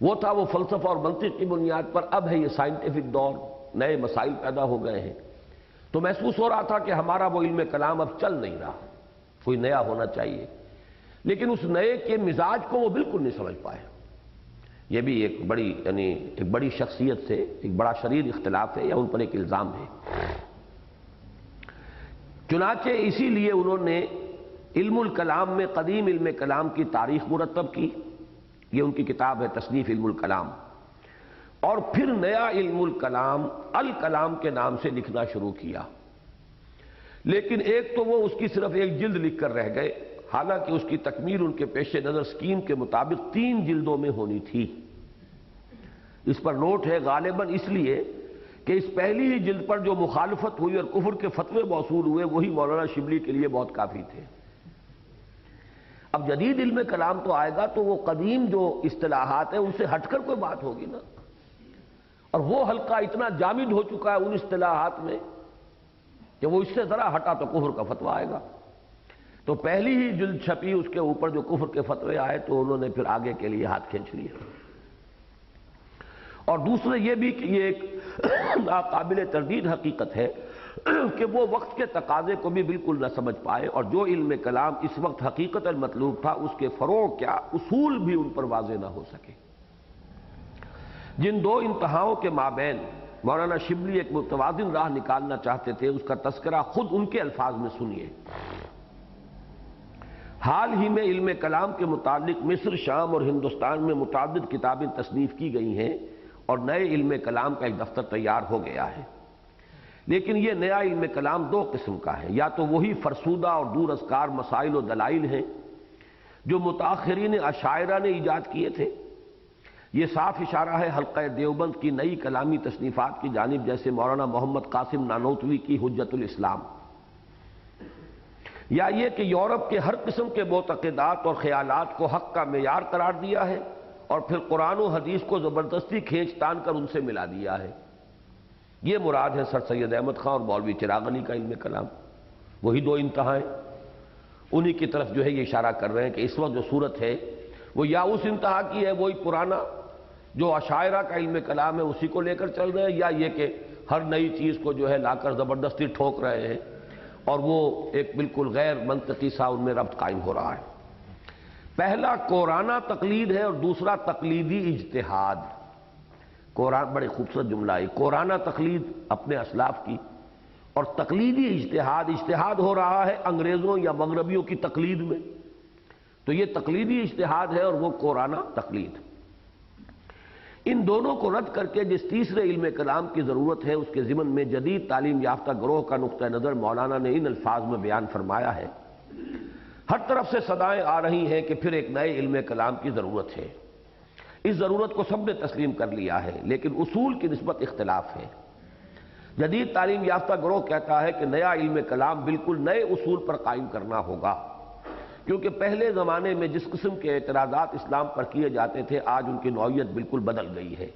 وہ تھا وہ فلسفہ اور منطق کی بنیاد پر، اب ہے یہ سائنٹیفک دور، نئے مسائل پیدا ہو گئے ہیں، تو محسوس ہو رہا تھا کہ ہمارا وہ علم کلام اب چل نہیں رہا، کوئی نیا ہونا چاہیے، لیکن اس نئے کے مزاج کو وہ بالکل نہیں سمجھ پائے۔ یہ بھی ایک بڑی شخصیت سے ایک بڑا شدید اختلاف ہے یا ان پر ایک الزام ہے۔ چنانچہ اسی لیے انہوں نے علم الکلام میں قدیم علم کلام کی تاریخ مرتب کی، یہ ان کی کتاب ہے تصنیف علم الکلام، اور پھر نیا علم الکلام الکلام کے نام سے لکھنا شروع کیا۔ لیکن ایک تو وہ اس کی صرف ایک جلد لکھ کر رہ گئے، حالانکہ اس کی تکمیل ان کے پیش نظر اسکیم کے مطابق 3 جلدوں میں ہونی تھی۔ اس پر نوٹ ہے غالباً اس لیے کہ اس پہلی ہی جلد پر جو مخالفت ہوئی اور کفر کے فتوے موصول ہوئے وہی مولانا شبلی کے لیے بہت کافی تھے۔ اب جدید علم کلام تو آئے گا تو وہ قدیم جو اصطلاحات ہیں ان سے ہٹ کر کوئی بات ہوگی نا، اور وہ حلقہ اتنا جامد ہو چکا ہے ان اصطلاحات میں کہ وہ اس سے ذرا ہٹا تو کفر کا فتویٰ آئے گا۔ تو پہلی ہی جلد چھپی، اس کے اوپر جو کفر کے فتوے آئے تو انہوں نے پھر آگے کے لیے ہاتھ کھینچ لیا۔ اور دوسرے یہ بھی کہ یہ ایک ناقابل تردید حقیقت ہے کہ وہ وقت کے تقاضے کو بھی بالکل نہ سمجھ پائے، اور جو علم کلام اس وقت حقیقت مطلوب تھا اس کے فروع کیا اصول بھی ان پر واضح نہ ہو سکے۔ جن 2 انتہاؤں کے مابین مولانا شبلی ایک متوازن راہ نکالنا چاہتے تھے، اس کا تذکرہ خود ان کے الفاظ میں سنیے۔ حال ہی میں علم کلام کے متعلق مصر، شام اور ہندوستان میں متعدد کتابیں تصنیف کی گئی ہیں اور نئے علم کلام کا ایک دفتر تیار ہو گیا ہے، لیکن یہ نیا علم کلام 2 قسم کا ہے۔ یا تو وہی فرسودہ اور دور ازکار مسائل و دلائل ہیں جو متاخرین اشاعرہ نے ایجاد کیے تھے، یہ صاف اشارہ ہے حلقہ دیوبند کی نئی کلامی تصنیفات کی جانب، جیسے مولانا محمد قاسم نانوتوی کی حجت الاسلام، یا یہ کہ یورپ کے ہر قسم کے معتقدات اور خیالات کو حق کا معیار قرار دیا ہے اور پھر قرآن و حدیث کو زبردستی کھینچ تان کر ان سے ملا دیا ہے۔ یہ مراد ہے سر سید احمد خان اور مولوی چراغ علی کا علم کلام، وہی 2 انتہائیں، انہی کی طرف جو ہے یہ اشارہ کر رہے ہیں کہ اس وقت جو صورت ہے وہ یا اس انتہا کی ہے وہی پرانا جو اشاعرہ کا علم کلام ہے اسی کو لے کر چل رہے ہیں، یا یہ کہ ہر نئی چیز کو جو ہے لا کر زبردستی ٹھوک رہے ہیں اور وہ ایک بالکل غیر منطقی سا ان میں ربط قائم ہو رہا ہے۔ پہلا قرآنہ تقلید ہے اور دوسرا تقلیدی اجتہاد۔ قرآن بڑے خوبصورت جملہ ہے، قرآنہ تقلید اپنے اسلاف کی اور تقلیدی اجتہاد ہو رہا ہے انگریزوں یا مغربیوں کی تقلید میں، تو یہ تقلیدی اجتہاد ہے اور وہ قرآنہ تقلید۔ ان دونوں کو رد کر کے جس تیسرے علم کلام کی ضرورت ہے اس کے ضمن میں جدید تعلیم یافتہ گروہ کا نقطہ نظر مولانا نے ان الفاظ میں بیان فرمایا ہے۔ ہر طرف سے صدائیں آ رہی ہیں کہ پھر ایک نئے علم کلام کی ضرورت ہے۔ اس ضرورت کو سب نے تسلیم کر لیا ہے، لیکن اصول کی نسبت اختلاف ہے۔ جدید تعلیم یافتہ گروہ کہتا ہے کہ نیا علم کلام بالکل نئے اصول پر قائم کرنا ہوگا، کیونکہ پہلے زمانے میں جس قسم کے اعتراضات اسلام پر کیے جاتے تھے آج ان کی نوعیت بالکل بدل گئی ہے۔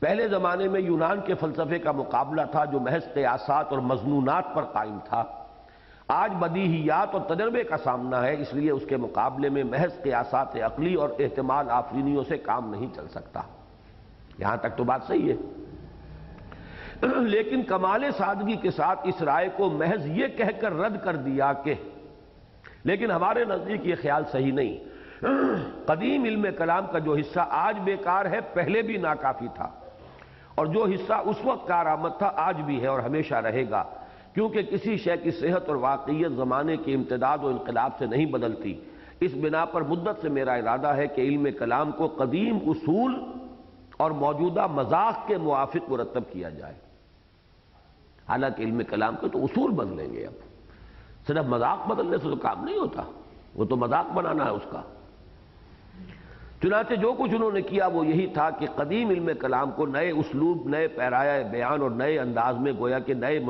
پہلے زمانے میں یونان کے فلسفے کا مقابلہ تھا جو محض قیاسات اور مظنونات پر قائم تھا، آج بدیہیات اور تجربے کا سامنا ہے، اس لیے اس کے مقابلے میں محض قیاسات عقلی اور احتمال آفرینیوں سے کام نہیں چل سکتا۔ یہاں تک تو بات صحیح ہے، لیکن کمال سادگی کے ساتھ اس رائے کو محض یہ کہہ کر رد کر دیا کہ لیکن ہمارے نزدیک یہ خیال صحیح نہیں، قدیم علم کلام کا جو حصہ آج بیکار ہے پہلے بھی ناکافی تھا، اور جو حصہ اس وقت کارآمد تھا آج بھی ہے اور ہمیشہ رہے گا، کیونکہ کسی شے کی صحت اور واقعیت زمانے کے امتداد و انقلاب سے نہیں بدلتی۔ اس بنا پر مدت سے میرا ارادہ ہے کہ علم کلام کو قدیم اصول اور موجودہ مذاق کے موافق مرتب کیا جائے۔ حالانکہ علم کلام کے تو اصول بدلیں گے، اب صرف مذاق بدلنے سے تو کام نہیں ہوتا، وہ تو مذاق بنانا ہے اس کا۔ چنانچہ جو کچھ انہوں نے کیا وہ یہی تھا کہ قدیم علم کلام کو نئے اسلوب، نئے پیرایہ بیان اور نئے انداز میں گویا کہ نئے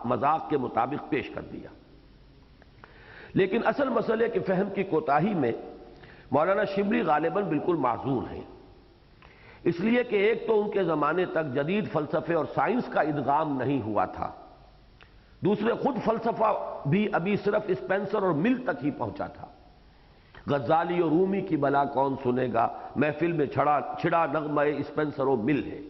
مذاق کے مطابق پیش کر دیا۔ لیکن اصل مسئلے کے فہم کی کوتاہی میں مولانا شبلی غالباً بالکل معذور ہیں۔ اس لیے کہ ایک تو ان کے زمانے تک جدید فلسفے اور سائنس کا ادغام نہیں ہوا تھا، دوسرے خود فلسفہ بھی ابھی صرف اسپینسر اور مل تک ہی پہنچا تھا۔ غزالی اور رومی کی بلا کون سنے گا، محفل میں چھڑا نغمہ اسپینسر و مل ہے۔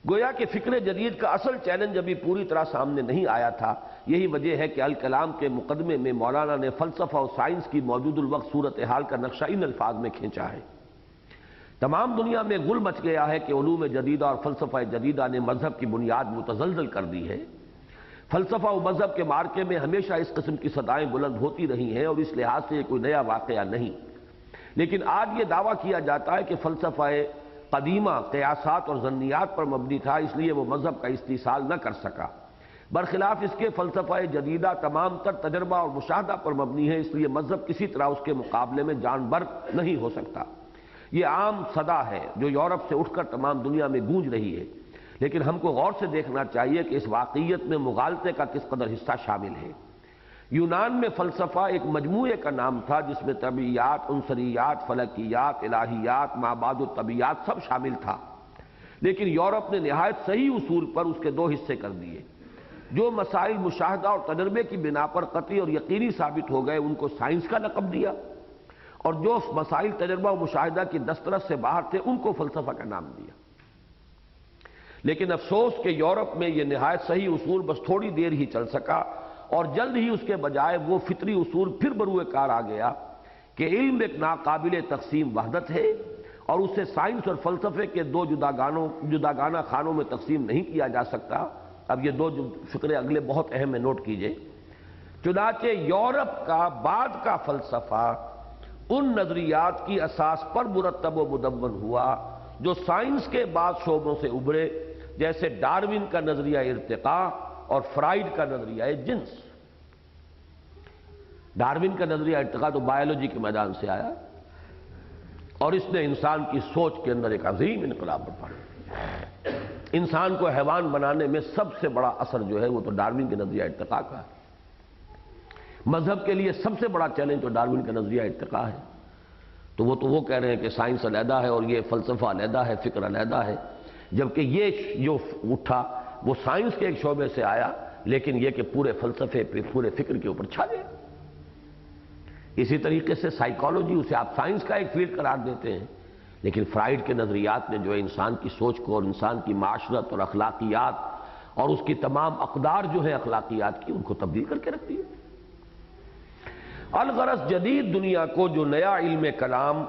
گویا کہ فکر جدید کا اصل چیلنج ابھی پوری طرح سامنے نہیں آیا تھا۔ یہی وجہ ہے کہ الکلام کے مقدمے میں مولانا نے فلسفہ اور سائنس کی موجود الوقت صورتحال کا نقشہ ان الفاظ میں کھینچا ہے۔ تمام دنیا میں غل مچ گیا ہے کہ علوم جدیدہ اور فلسفہ جدیدہ نے مذہب کی بنیاد متزلزل کر دی ہے۔ فلسفہ و مذہب کے مارکے میں ہمیشہ اس قسم کی صدائیں بلند ہوتی رہی ہیں اور اس لحاظ سے یہ کوئی نیا واقعہ نہیں، لیکن آج یہ دعویٰ کیا جاتا ہے کہ فلسفہ قدیمہ قیاسات اور ظنیات پر مبنی تھا، اس لیے وہ مذہب کا استحصال نہ کر سکا۔ برخلاف اس کے فلسفہ جدیدہ تمام تر تجربہ اور مشاہدہ پر مبنی ہے، اس لیے مذہب کسی طرح اس کے مقابلے میں جان بر نہیں ہو سکتا۔ یہ عام صدا ہے جو یورپ سے اٹھ کر تمام دنیا میں گونج رہی ہے، لیکن ہم کو غور سے دیکھنا چاہیے کہ اس واقعیت میں مغالطے کا کس قدر حصہ شامل ہے۔ یونان میں فلسفہ ایک مجموعے کا نام تھا جس میں طبیعیات، عنصریات، فلکیات، الہیات، مابعد الطبیعات سب شامل تھا، لیکن یورپ نے نہایت صحیح اصول پر اس کے دو حصے کر دیے۔ جو مسائل مشاہدہ اور تجربے کی بنا پر قطعی اور یقینی ثابت ہو گئے ان کو سائنس کا لقب دیا، اور جو مسائل تجربہ و مشاہدہ کی دسترس سے باہر تھے ان کو فلسفہ کا نام دیا۔ لیکن افسوس کہ یورپ میں یہ نہایت صحیح اصول بس تھوڑی دیر ہی چل سکا، اور جلد ہی اس کے بجائے وہ فطری اصول پھر بروئے کار آ گیا کہ علم ایک ناقابل تقسیم وحدت ہے اور اسے سائنس اور فلسفے کے دو جداگانہ خانوں میں تقسیم نہیں کیا جا سکتا۔ اب یہ دو فکرے اگلے بہت اہم ہیں، نوٹ کیجئے۔ چنانچہ یورپ کا بعد کا فلسفہ ان نظریات کی اساس پر مرتب و مدون ہوا جو سائنس کے بعض شعبوں سے ابھرے، جیسے ڈارون کا نظریہ ارتقاء اور فرائیڈ کا نظریہ جنس۔ ڈارون کا نظریہ ارتقاء تو بایولوجی کے میدان سے آیا اور اس نے انسان کی سوچ کے اندر ایک عظیم انقلاب برپا۔ انسان کو حیوان بنانے میں سب سے بڑا اثر جو ہے وہ تو ڈارون کے نظریہ ارتقاء کا ہے۔ مذہب کے لیے سب سے بڑا چیلنج تو ڈارون کا نظریہ ارتقاء ہے۔ تو وہ کہہ رہے ہیں کہ سائنس علیحدہ ہے اور یہ فلسفہ علیحدہ ہے، فکر علیحدہ ہے، جبکہ یہ جو اٹھا وہ سائنس کے ایک شعبے سے آیا، لیکن یہ کہ پورے فلسفے پہ، پورے فکر کے اوپر چھا گیا۔ اسی طریقے سے سائیکالوجی، اسے آپ سائنس کا ایک فیلڈ قرار دیتے ہیں، لیکن فرائیڈ کے نظریات نے جو ہے انسان کی سوچ کو اور انسان کی معاشرت اور اخلاقیات اور اس کی تمام اقدار جو ہیں اخلاقیات کی، ان کو تبدیل کر کے رکھ دیا۔ الغرض جدید دنیا کو جو نیا علم کلام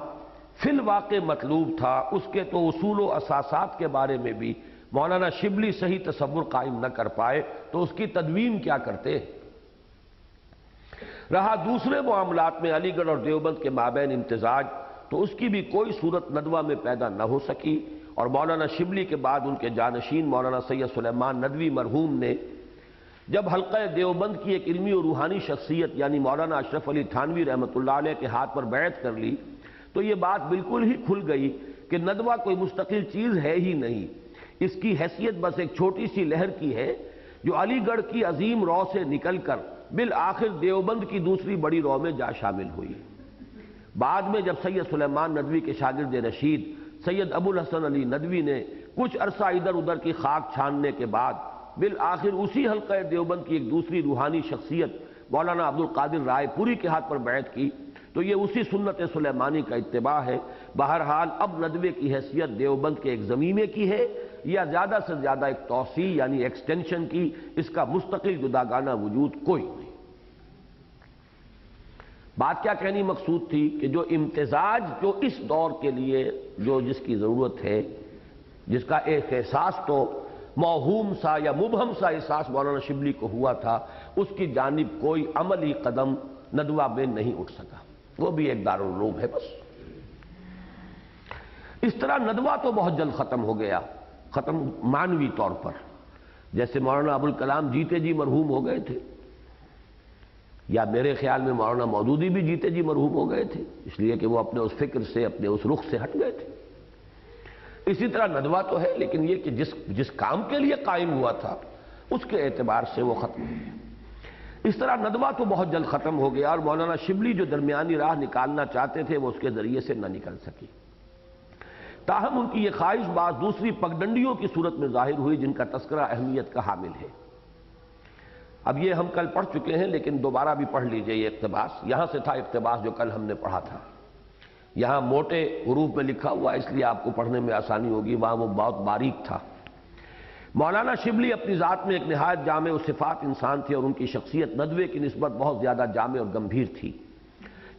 فی الواقع مطلوب تھا، اس کے تو اصول و اساسات کے بارے میں بھی مولانا شبلی صحیح تصور قائم نہ کر پائے تو اس کی تدوین کیا کرتے۔ رہا دوسرے معاملات میں علی گڑھ اور دیوبند کے مابین امتزاج، تو اس کی بھی کوئی صورت ندوہ میں پیدا نہ ہو سکی، اور مولانا شبلی کے بعد ان کے جانشین مولانا سید سلیمان ندوی مرحوم نے جب حلقہ دیوبند کی ایک علمی اور روحانی شخصیت یعنی مولانا اشرف علی تھانوی رحمۃ اللہ علیہ کے ہاتھ پر بیعت کر لی، تو یہ بات بالکل ہی کھل گئی کہ ندوہ کوئی مستقل چیز ہے ہی نہیں، اس کی حیثیت بس ایک چھوٹی سی لہر کی ہے جو علی گڑھ کی عظیم رو سے نکل کر بالآخر دیوبند کی دوسری بڑی رو میں جا شامل ہوئی۔ بعد میں جب سید سلیمان ندوی کے شاگرد رشید سید ابو الحسن علی ندوی نے کچھ عرصہ ادھر ادھر کی خاک چھاننے کے بعد بالآخر اسی حلقہ دیوبند کی ایک دوسری روحانی شخصیت مولانا عبد القادر رائے پوری کے ہاتھ پر بیعت کی، تو یہ اسی سنت سلیمانی کا اتباع ہے۔ بہرحال اب ندوے کی حیثیت دیوبند کے ایک زمینے کی ہے یا زیادہ سے زیادہ ایک توسیع یعنی ایکسٹینشن کی، اس کا مستقل جداگانہ وجود کوئی نہیں۔ بات کیا کہنی مقصود تھی کہ جو امتزاج جو اس دور کے لیے جس کی ضرورت ہے، جس کا ایک احساس تو موہوم سا یا مبہم سا احساس مولانا شبلی کو ہوا تھا، اس کی جانب کوئی عملی قدم ندوہ میں نہیں اٹھ سکا، وہ بھی ایک دارالعلوم ہے بس۔ اس طرح ندوہ تو بہت جلد ختم ہو گیا، ختم معنوی طور پر، جیسے مولانا ابوالکلام جیتے جی مرحوم ہو گئے تھے، یا میرے خیال میں مولانا مودودی بھی جیتے جی مرحوم ہو گئے تھے، اس لیے کہ وہ اپنے اس فکر سے، اپنے اس رخ سے ہٹ گئے تھے۔ اسی طرح ندوہ تو ہے، لیکن یہ کہ جس کام کے لیے قائم ہوا تھا اس کے اعتبار سے وہ ختم ہو گیا۔ اس طرح ندوہ تو بہت جلد ختم ہو گیا، اور مولانا شبلی جو درمیانی راہ نکالنا چاہتے تھے وہ اس کے ذریعے سے نہ نکل سکی۔ تاہم ان کی یہ خواہش بعض دوسری پگڈنڈیوں کی صورت میں ظاہر ہوئی جن کا تذکرہ اہمیت کا حامل ہے۔ اب یہ ہم کل پڑھ چکے ہیں لیکن دوبارہ بھی پڑھ لیجئے یہ اقتباس، یہاں سے تھا اقتباس جو کل ہم نے پڑھا تھا، یہاں موٹے حروف میں لکھا ہوا اس لیے آپ کو پڑھنے میں آسانی ہوگی، وہاں وہ بہت باریک تھا۔ مولانا شبلی اپنی ذات میں ایک نہایت جامع و صفات انسان تھے اور ان کی شخصیت ندوے کی نسبت بہت زیادہ جامع اور گمبھیر تھی۔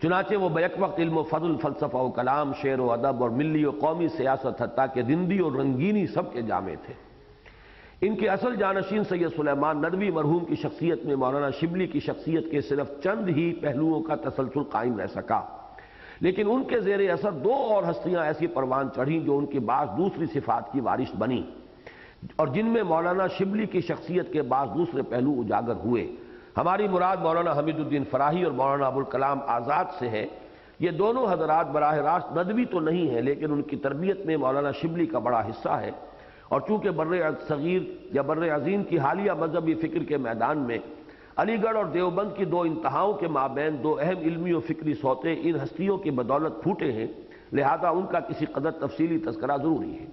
چنانچہ وہ بیک وقت علم و فضل، فلسفہ و کلام، شعر و ادب اور ملی و قومی سیاست حتیٰ کہ زندگی اور رنگینی سب کے جامع تھے۔ ان کے اصل جانشین سید سلیمان ندوی مرحوم کی شخصیت میں مولانا شبلی کی شخصیت کے صرف چند ہی پہلوؤں کا تسلسل قائم رہ سکا، لیکن ان کے زیر اثر دو اور ہستیاں ایسی پروان چڑھیں جو ان کی بعض دوسری صفات کی وارث بنیں اور جن میں مولانا شبلی کی شخصیت کے بعض دوسرے پہلو اجاگر ہوئے۔ ہماری مراد مولانا حمید الدین فراہی اور مولانا ابوالکلام آزاد سے ہے۔ یہ دونوں حضرات براہ راست ندوی تو نہیں ہیں لیکن ان کی تربیت میں مولانا شبلی کا بڑا حصہ ہے، اور چونکہ بر صغیر یا بر عظیم کی حالیہ مذہبی فکر کے میدان میں علی گڑھ اور دیوبند کی دو انتہاؤں کے مابین دو اہم علمی و فکری سوتے ان ہستیوں کی بدولت پھوٹے ہیں، لہذا ان کا کسی قدر تفصیلی تذکرہ ضروری ہے۔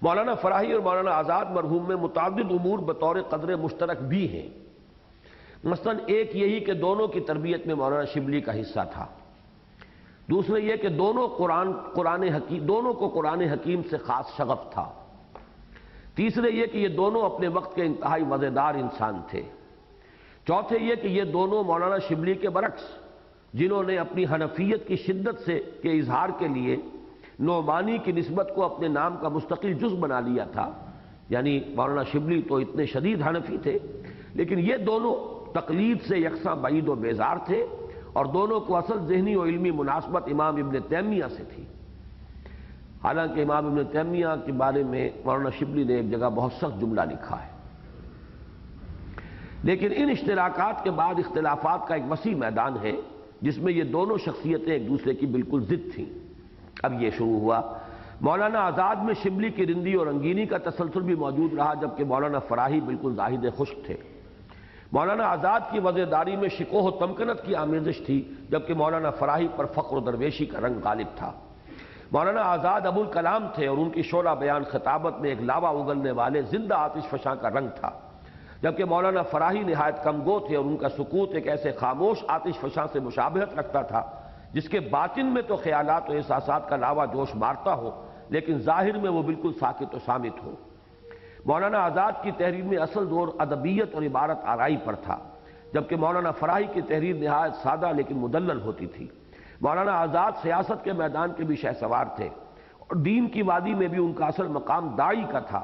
مولانا فراہی اور مولانا آزاد مرحوم میں متعدد امور بطور قدر مشترک بھی ہیں، مثلا ایک یہی کہ دونوں کی تربیت میں مولانا شبلی کا حصہ تھا، دوسرے یہ کہ دونوں کو قرآن حکیم سے خاص شغف تھا، تیسرے یہ کہ یہ دونوں اپنے وقت کے انتہائی مزیدار انسان تھے، چوتھے یہ کہ یہ دونوں مولانا شبلی کے برعکس جنہوں نے اپنی حنفیت کی شدت کے اظہار کے لیے نعمانی کی نسبت کو اپنے نام کا مستقل جز بنا لیا تھا، یعنی مولانا شبلی تو اتنے شدید حنفی تھے لیکن یہ دونوں تقلید سے یکساں بعید و بیزار تھے، اور دونوں کو اصل ذہنی و علمی مناسبت امام ابن تیمیہ سے تھی۔ حالانکہ امام ابن تیمیہ کے بارے میں مولانا شبلی نے ایک جگہ بہت سخت جملہ لکھا ہے، لیکن ان اشتراکات کے بعد اختلافات کا ایک وسیع میدان ہے جس میں یہ دونوں شخصیتیں ایک دوسرے کی بالکل ضد تھیں۔ اب یہ شروع ہوا۔ مولانا آزاد میں شبلی کی رندی اور رنگینی کا تسلسل بھی موجود رہا، جبکہ مولانا فراہی بالکل زاہد خشک تھے۔ مولانا آزاد کی وزیرداری میں شکوہ و تمکنت کی آمیزش تھی، جبکہ مولانا فراہی پر فقر و درویشی کا رنگ غالب تھا۔ مولانا آزاد ابوالکلام تھے اور ان کی شعلہ بیان خطابت میں ایک لاوا اگلنے والے زندہ آتش فشاں کا رنگ تھا، جبکہ مولانا فراہی نہایت کم گو تھے اور ان کا سکوت ایک ایسے خاموش آتش فشاں سے مشابہت رکھتا تھا جس کے باطن میں تو خیالات و احساسات کا لاوا جوش مارتا ہو لیکن ظاہر میں وہ بالکل ساکت و صامت ہو۔ مولانا آزاد کی تحریر میں اصل زور ادبیت اور عبارت آرائی پر تھا، جبکہ مولانا فراہی کی تحریر نہایت سادہ لیکن مدلل ہوتی تھی۔ مولانا آزاد سیاست کے میدان کے بھی شہسوار تھے اور دین کی وادی میں بھی ان کا اصل مقام داعی کا تھا،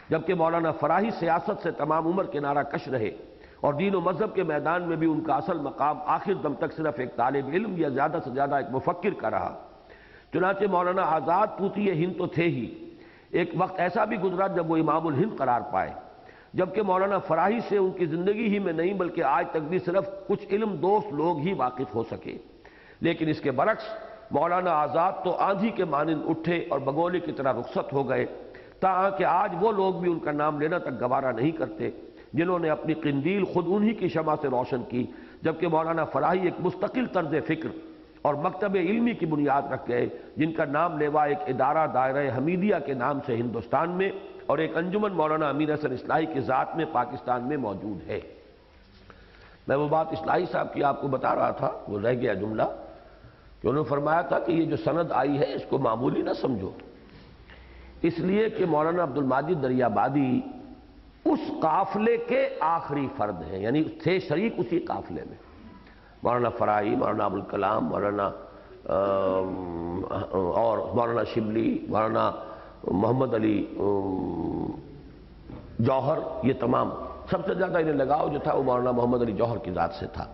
جبکہ مولانا فراہی سیاست سے تمام عمر کنارہ کش رہے اور دین و مذہب کے میدان میں بھی ان کا اصل مقام آخر دم تک صرف ایک طالب علم یا زیادہ سے زیادہ ایک مفکر کا رہا۔ چنانچہ مولانا آزاد طوطی ہند تو تھے ہی، ایک وقت ایسا بھی گزرا جب وہ امام الہند قرار پائے، جبکہ مولانا فراہی سے ان کی زندگی ہی میں نہیں بلکہ آج تک بھی صرف کچھ علم دوست لوگ ہی واقف ہو سکے۔ لیکن اس کے برعکس مولانا آزاد تو آندھی کے مانند اٹھے اور بگولے کی طرح رخصت ہو گئے، تاہم کہ آج وہ لوگ بھی ان کا نام لینا تک گوارا نہیں کرتے جنہوں نے اپنی قندیل خود انہی کی شمع سے روشن کی، جبکہ مولانا فراہی ایک مستقل طرز فکر اور مکتب علمی کی بنیاد رکھ گئے جن کا نام لیوا ایک ادارہ دائرہ حمیدیہ کے نام سے ہندوستان میں اور ایک انجمن مولانا امیر حسن اصلاحی کی ذات میں پاکستان میں موجود ہے۔ میں وہ بات اصلاحی صاحب کی آپ کو بتا رہا تھا، وہ رہ گیا جملہ، کہ انہوں نے فرمایا تھا کہ یہ جو سند آئی ہے اس کو معمولی نہ سمجھو، اس لیے کہ مولانا عبدالماجد دریابادی اس قافلے کے آخری فرد ہیں، یعنی تھے شریک اسی قافلے میں۔ مولانا فراہی، مولانا ابوالکلام، مولانا اور مولانا شبلی، مولانا محمد علی جوہر، یہ تمام سب سے زیادہ انہیں لگاؤ جو تھا وہ مولانا محمد علی جوہر کی ذات سے تھا،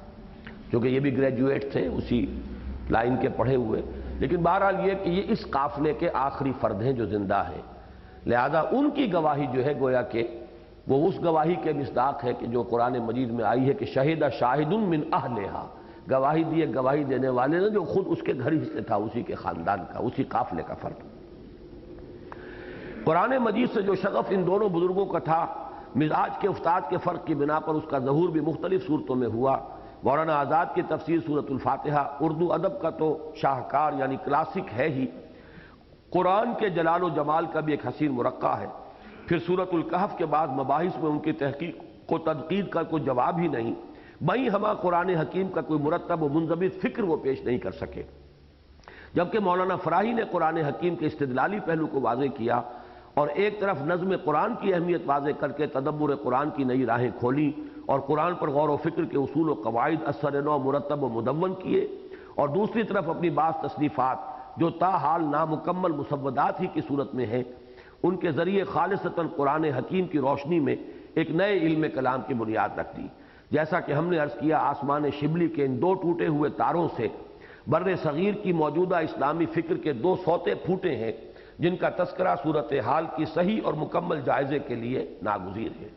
کیونکہ یہ بھی گریجویٹ تھے اسی لائن کے پڑھے ہوئے۔ لیکن بہرحال یہ کہ یہ اس قافلے کے آخری فرد ہیں جو زندہ ہیں، لہذا ان کی گواہی جو ہے گویا کہ وہ اس گواہی کے مصداق ہے کہ جو قرآن مجید میں آئی ہے کہ شہید شاہد من اہلہا، گواہی دیے گواہی دینے والے نے جو خود اس کے گھر ہی سے تھا، اسی کے خاندان کا، اسی قافلے کا فرد۔ قرآن مجید سے جو شغف ان دونوں بزرگوں کا تھا، مزاج کے افتاد کے فرق کی بنا پر اس کا ظہور بھی مختلف صورتوں میں ہوا۔ مولانا آزاد کی تفسیر سورۃ الفاتحہ اردو ادب کا تو شاہکار یعنی کلاسک ہے ہی، قرآن کے جلال و جمال کا بھی ایک حسین مرقع ہے۔ پھر سورۃ الکہف کے بعد مباحث میں ان کی تحقیق و تنقید کا کوئی جواب ہی نہیں، بھئی ہما قرآن حکیم کا کوئی مرتب و منضبط فکر وہ پیش نہیں کر سکے۔ جبکہ مولانا فراہی نے قرآن حکیم کے استدلالی پہلو کو واضح کیا اور ایک طرف نظم قرآن کی اہمیت واضح کر کے تدبر قرآن کی نئی راہیں کھولیں اور قرآن پر غور و فکر کے اصول و قواعد اثر نو مرتب و مدون کیے، اور دوسری طرف اپنی بعض تصنیفات جو تاحال نامکمل مسودات ہی کی صورت میں ہیں، ان کے ذریعے خالصتاً قرآن حکیم کی روشنی میں ایک نئے علم کلام کی بنیاد رکھ دی۔ جیسا کہ ہم نے عرض کیا، آسمان شبلی کے ان دو ٹوٹے ہوئے تاروں سے بر صغیر کی موجودہ اسلامی فکر کے دو سوتے پھوٹے ہیں، جن کا تذکرہ صورتحال کی صحیح اور مکمل جائزے کے لیے ناگزیر ہے۔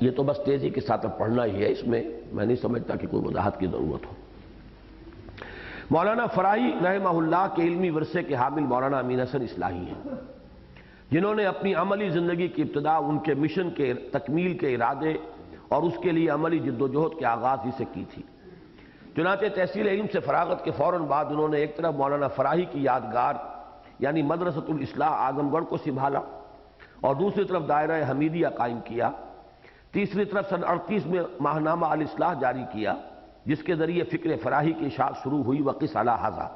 یہ تو بس تیزی کے ساتھ اب پڑھنا ہی ہے، اس میں میں نہیں سمجھتا کہ کوئی وضاحت کی ضرورت ہو۔ مولانا فراہی رحمہ اللہ کے علمی ورثے کے حامل مولانا امین حسن اصلاحی ہیں، جنہوں نے اپنی عملی زندگی کی ابتدا ان کے مشن کے تکمیل کے ارادے اور اس کے لیے عملی جد و جہد کے آغاز ہی سے کی تھی۔ چنانچہ تحصیل علم سے فراغت کے فوراً بعد انہوں نے ایک طرف مولانا فراہی کی یادگار یعنی مدرسۃ الاصلاح اعظم گڑھ کو سنبھالا اور دوسری طرف دائرہ حمیدیہ قائم کیا، تیسری طرف سن 38 میں ماہنامہ الاصلاح جاری کیا، جس کے ذریعے فکر فراہی کی اشاعت شروع ہوئی وقس علی ھذا۔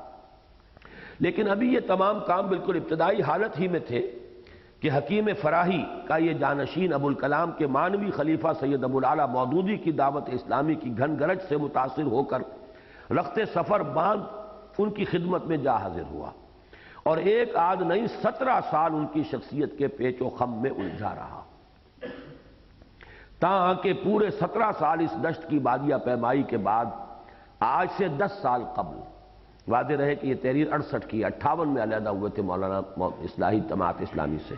لیکن ابھی یہ تمام کام بالکل ابتدائی حالت ہی میں تھے کہ حکیم فراہی کا یہ جانشین ابوالکلام کے معنوی خلیفہ سید ابوالعلا مودودی کی دعوت اسلامی کی گھن گرج سے متاثر ہو کر رخت سفر باندھ ان کی خدمت میں جا حاضر ہوا اور ایک آدھ نہیں 17 سال ان کی شخصیت کے پیچ و خم میں الجھا رہا، تاہاں کہ پورے 17 سال اس دشت کی بادیہ پیمائی کے بعد آج سے 10 سال قبل، واضح رہے کہ یہ تحریر 68 کی 58 میں علیحدہ ہوئے تھے مولانا اصلاحی جماعت اسلامی سے،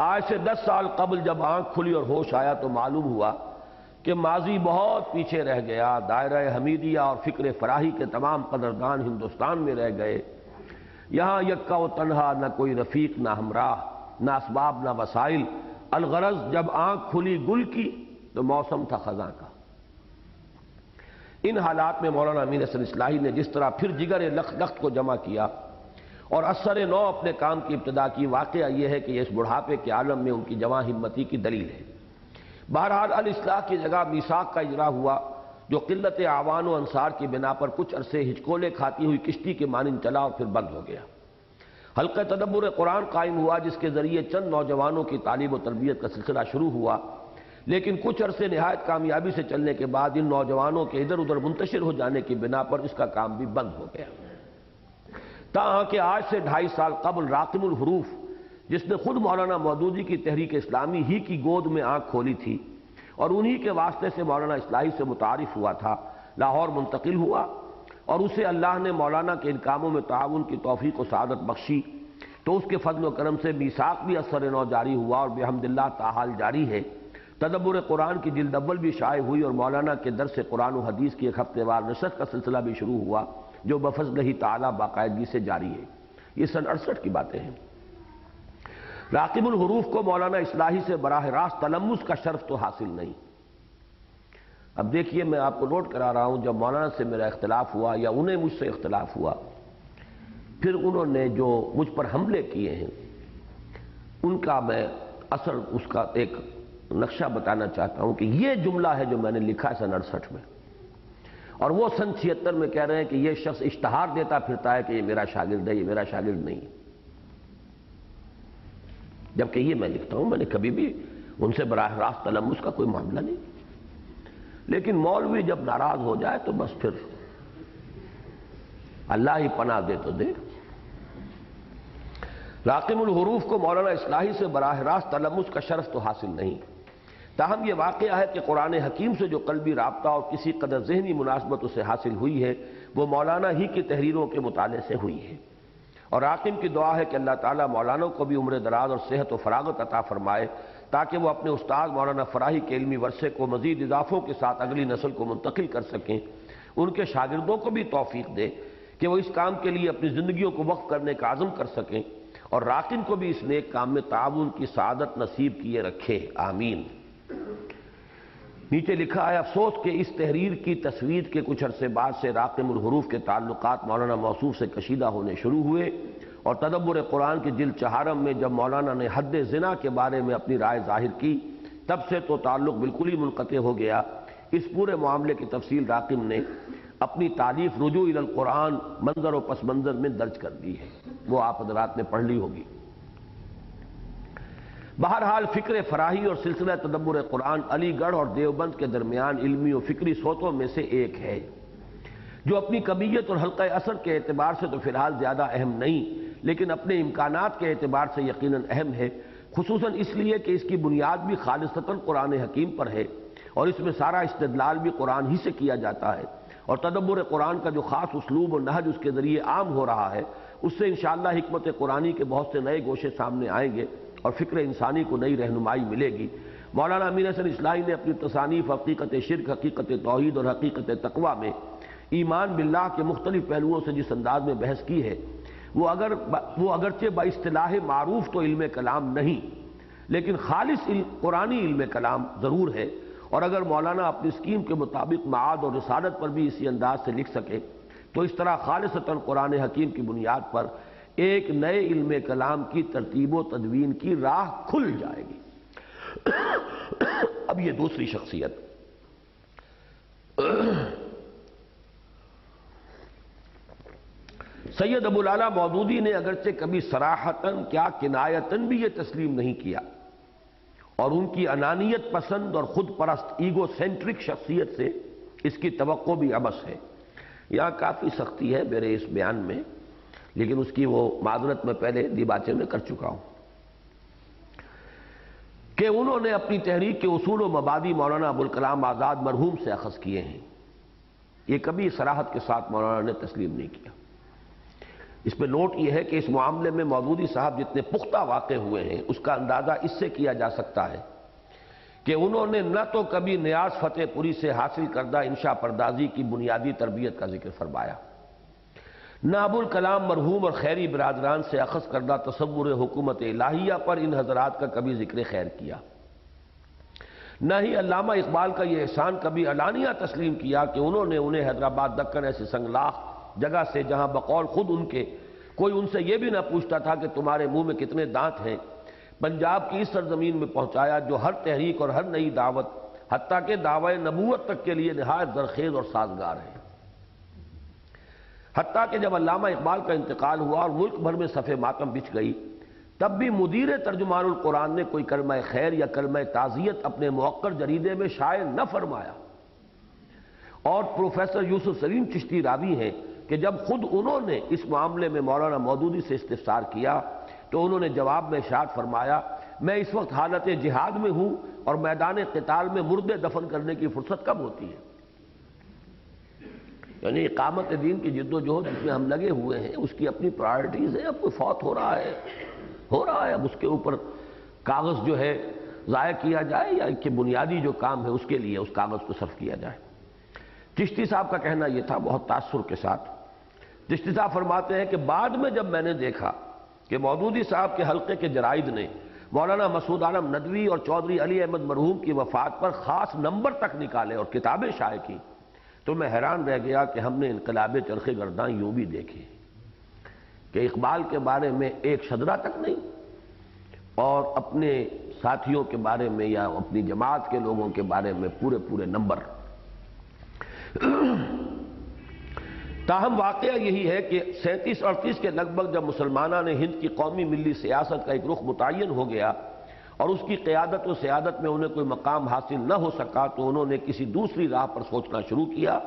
آج سے 10 سال قبل جب آنکھ کھلی اور ہوش آیا تو معلوم ہوا کہ ماضی بہت پیچھے رہ گیا، دائرہ حمیدیہ اور فکر فراہی کے تمام قدردان ہندوستان میں رہ گئے، یہاں یکا و تنہا، نہ کوئی رفیق نہ ہمراہ، نہ اسباب نہ وسائل، الغرض جب آنکھ کھلی گل کی تو موسم تھا خزاں کا۔ ان حالات میں مولانا امین حسن اصلاحی نے جس طرح پھر جگر لخت کو جمع کیا اور اثر نو اپنے کام کی ابتدا کی، واقعہ یہ ہے کہ یہ اس بڑھاپے کے عالم میں ان کی جواں ہمتی کی دلیل ہے۔ بہرحال الاصلاح کی جگہ میثاق کا اجرا ہوا، جو قلت اعوان و انصار کی بنا پر کچھ عرصے ہچکولے کھاتی ہوئی کشتی کے مانند چلا اور پھر بند ہو گیا۔ حلقہ تدبر قرآن قائم ہوا، جس کے ذریعے چند نوجوانوں کی تعلیم و تربیت کا سلسلہ شروع ہوا، لیکن کچھ عرصے نہایت کامیابی سے چلنے کے بعد ان نوجوانوں کے ادھر ادھر منتشر ہو جانے کی بنا پر اس کا کام بھی بند ہو گیا، تاہاں کہ آج سے 2.5 سال قبل راقم الحروف، جس نے خود مولانا مودودی کی تحریک اسلامی ہی کی گود میں آنکھ کھولی تھی اور انہی کے واسطے سے مولانا اصلاحی سے متعارف ہوا تھا، لاہور منتقل ہوا اور اسے اللہ نے مولانا کے ان کاموں میں تعاون کی توفیق و سعادت بخشی، تو اس کے فضل و کرم سے میثاق بھی اثر نو جاری ہوا اور بحمد اللہ تاحال جاری ہے۔ تدبر قرآن کی جلد اول بھی شائع ہوئی اور مولانا کے درس قرآن و حدیث کی ایک ہفتے وار نشست کا سلسلہ بھی شروع ہوا، جو بفضلہ تعالی باقاعدگی سے جاری ہے۔ یہ سن 68 کی باتیں ہیں۔ راقب الحروف کو مولانا اصلاحی سے براہ راست تلمس کا شرف تو حاصل نہیں۔ اب دیکھیے، میں آپ کو نوٹ کرا رہا ہوں، جب مولانا سے میرا اختلاف ہوا یا انہیں مجھ سے اختلاف ہوا، پھر انہوں نے جو مجھ پر حملے کیے ہیں ان کا میں اثر، اس کا ایک نقشہ بتانا چاہتا ہوں کہ یہ جملہ ہے جو میں نے لکھا ہے سن 68 میں، اور وہ سن 76 میں کہہ رہے ہیں کہ یہ شخص اشتہار دیتا پھرتا ہے کہ یہ میرا شاگرد ہے، یہ میرا شاگرد نہیں، جبکہ یہ میں لکھتا ہوں، میں نے کبھی بھی ان سے براہ راست تلمس کا کوئی معاملہ نہیں۔ لیکن مولوی جب ناراض ہو جائے تو بس پھر اللہ ہی پناہ دے تو دے۔ راقم الحروف کو مولانا اصلاحی سے براہ راست تلمس کا شرف تو حاصل نہیں، تاہم یہ واقعہ ہے کہ قرآن حکیم سے جو قلبی رابطہ اور کسی قدر ذہنی مناسبت اسے حاصل ہوئی ہے، وہ مولانا ہی کی تحریروں کے مطالعے سے ہوئی ہے، اور راقم کی دعا ہے کہ اللہ تعالیٰ مولانا کو بھی عمر دراز اور صحت و فراغت عطا فرمائے، تاکہ وہ اپنے استاد مولانا فراہی کے علمی ورثے کو مزید اضافوں کے ساتھ اگلی نسل کو منتقل کر سکیں، ان کے شاگردوں کو بھی توفیق دے کہ وہ اس کام کے لیے اپنی زندگیوں کو وقف کرنے کا عزم کر سکیں، اور راقم کو بھی اس نیک کام میں تعاون کی سعادت نصیب کیے رکھے، آمین۔ نیچے لکھا ہے افسوس کہ اس تحریر کی تصویر کے کچھ عرصے بعد سے راقم الحروف کے تعلقات مولانا موصوف سے کشیدہ ہونے شروع ہوئے، اور تدبر قرآن کی جلد 4 میں جب مولانا نے حد زنا کے بارے میں اپنی رائے ظاہر کی تب سے تو تعلق بالکل ہی منقطع ہو گیا۔ اس پورے معاملے کی تفصیل راقم نے اپنی تعلیف رجوع الی القرآن منظر و پس منظر میں درج کر دی ہے، وہ آپ حضرات نے پڑھ لی ہوگی۔ بہرحال فکر فراہی اور سلسلہ تدبر قرآن علی گڑھ اور دیوبند کے درمیان علمی و فکری صوتوں میں سے ایک ہے، جو اپنی کمیت اور حلقہ اثر کے اعتبار سے تو فی الحال زیادہ اہم نہیں، لیکن اپنے امکانات کے اعتبار سے یقیناً اہم ہے، خصوصاً اس لیے کہ اس کی بنیاد بھی خالصتاً قرآن حکیم پر ہے، اور اس میں سارا استدلال بھی قرآن ہی سے کیا جاتا ہے، اور تدبر قرآن کا جو خاص اسلوب و نہج اس کے ذریعے عام ہو رہا ہے، اس سے انشاءاللہ حکمت قرآنی کے بہت سے نئے گوشے سامنے آئیں گے اور فکر انسانی کو نئی رہنمائی ملے گی۔ مولانا امین حسن اصلاحی نے اپنی تصانیف حقیقت شرک، حقیقت توحید اور حقیقت تقویٰ میں ایمان باللہ کے مختلف پہلوؤں سے جس انداز میں بحث کی ہے، وہ اگرچہ با اصطلاح معروف تو علم کلام نہیں، لیکن خالص قرآنی علم کلام ضرور ہے، اور اگر مولانا اپنی اسکیم کے مطابق معاد اور رسالت پر بھی اسی انداز سے لکھ سکے تو اس طرح خالصتاً قرآن حکیم کی بنیاد پر ایک نئے علم کلام کی ترتیب و تدوین کی راہ کھل جائے گی۔ اب یہ دوسری شخصیت، سید ابو العلا مودودی نے اگرچہ کبھی صراحتاً کیا کنایتاً بھی یہ تسلیم نہیں کیا، اور ان کی انانیت پسند اور خود پرست ایگو سینٹرک شخصیت سے اس کی توقع بھی عبث ہے۔ یہاں کافی سختی ہے میرے اس بیان میں، لیکن اس کی وہ معذرت میں پہلے دیباچے میں کر چکا ہوں کہ انہوں نے اپنی تحریک کے اصول و مبادی مولانا ابوالکلام آزاد مرحوم سے اخذ کیے ہیں، یہ کبھی صراحت کے ساتھ مولانا نے تسلیم نہیں کیا۔ اس میں نوٹ یہ ہے کہ اس معاملے میں مودودی صاحب جتنے پختہ واقع ہوئے ہیں اس کا اندازہ اس سے کیا جا سکتا ہے کہ انہوں نے نہ تو کبھی نیاز فتح پوری سے حاصل کردہ انشاء پردازی کی بنیادی تربیت کا ذکر فرمایا، نہ ابوالکلام مرحوم اور خیری برادران سے اخذ کردہ تصور حکومت الہیہ پر ان حضرات کا کبھی ذکر خیر کیا، نہ ہی علامہ اقبال کا یہ احسان کبھی علانیہ تسلیم کیا کہ انہوں نے انہیں حیدرآباد دکن ایسے سنگلاخ جگہ سے جہاں بقول خود ان کے کوئی ان سے یہ بھی نہ پوچھتا تھا کہ تمہارے منہ میں کتنے دانت ہیں، پنجاب کی اس سرزمین میں پہنچایا جو ہر تحریک اور ہر نئی دعوت حتیٰ کہ دعوی نبوت تک کے لیے نہایت زرخیز اور سازگار ہے۔ حتیٰ کہ جب علامہ اقبال کا انتقال ہوا اور ملک بھر میں صف ماتم بچھ گئی، تب بھی مدیر ترجمان القرآن نے کوئی کلمہ خیر یا کلمہ تعزیت اپنے موقر جریدے میں شائع نہ فرمایا، اور پروفیسر یوسف سلیم چشتی راوی ہیں کہ جب خود انہوں نے اس معاملے میں مولانا مودودی سے استفسار کیا تو انہوں نے جواب میں ارشاد فرمایا، میں اس وقت حالت جہاد میں ہوں اور میدان قتال میں مردے دفن کرنے کی فرصت کب ہوتی ہے؟ یعنی اقامت دین کی جد و جہد جس میں ہم لگے ہوئے ہیں اس کی اپنی پرائرٹیز ہیں، اب کوئی فوت ہو رہا ہے، اب اس کے اوپر کاغذ جو ہے ضائع کیا جائے یا کہ بنیادی جو کام ہے اس کے لیے اس کاغذ کو صرف کیا جائے۔ چشتی صاحب کا کہنا یہ تھا بہت تاثر کے ساتھ۔ چشتی صاحب فرماتے ہیں کہ بعد میں جب میں نے دیکھا کہ مودودی صاحب کے حلقے کے جرائد نے مولانا مسعود عالم ندوی اور چودھری علی احمد مرحوم کی وفات پر خاص نمبر تک نکالے اور کتابیں شائع کی تو میں حیران رہ گیا کہ ہم نے انقلاب چرخ گرداں یوں بھی دیکھے کہ اقبال کے بارے میں ایک شدرہ تک نہیں، اور اپنے ساتھیوں کے بارے میں یا اپنی جماعت کے لوگوں کے بارے میں پورے نمبر۔ تاہم واقعہ یہی ہے کہ 37-38 کے لگ بھگ جب مسلمانوں نے ہند کی قومی ملی سیاست کا ایک رخ متعین ہو گیا اور اس کی قیادت و سیادت میں انہیں کوئی مقام حاصل نہ ہو سکا تو انہوں نے کسی دوسری راہ پر سوچنا شروع کیا،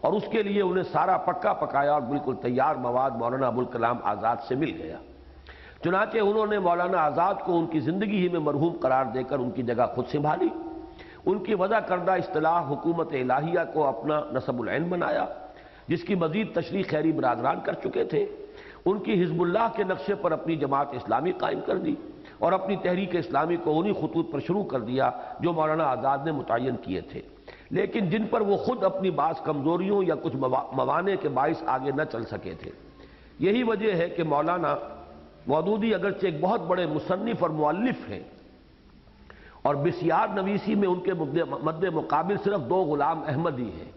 اور اس کے لیے انہیں سارا پکا پکایا اور بالکل تیار مواد مولانا ابوالکلام آزاد سے مل گیا۔ چنانچہ انہوں نے مولانا آزاد کو ان کی زندگی ہی میں مرحوم قرار دے کر ان کی جگہ خود سنبھالی، ان کی وضع کردہ اصطلاح حکومت الہیہ کو اپنا نصب العین بنایا جس کی مزید تشریح خیری برادران کر چکے تھے، ان کی حزب اللہ کے نقشے پر اپنی جماعت اسلامی قائم کر دی اور اپنی تحریک اسلامی کو انہی خطوط پر شروع کر دیا جو مولانا آزاد نے متعین کیے تھے، لیکن جن پر وہ خود اپنی بعض کمزوریوں یا کچھ موانع کے باعث آگے نہ چل سکے تھے۔ یہی وجہ ہے کہ مولانا مودودی اگرچہ ایک بہت بڑے مصنف اور مؤلف ہیں اور بسیار نویسی میں ان کے مد مقابل صرف 2 غلام احمد ہی ہیں۔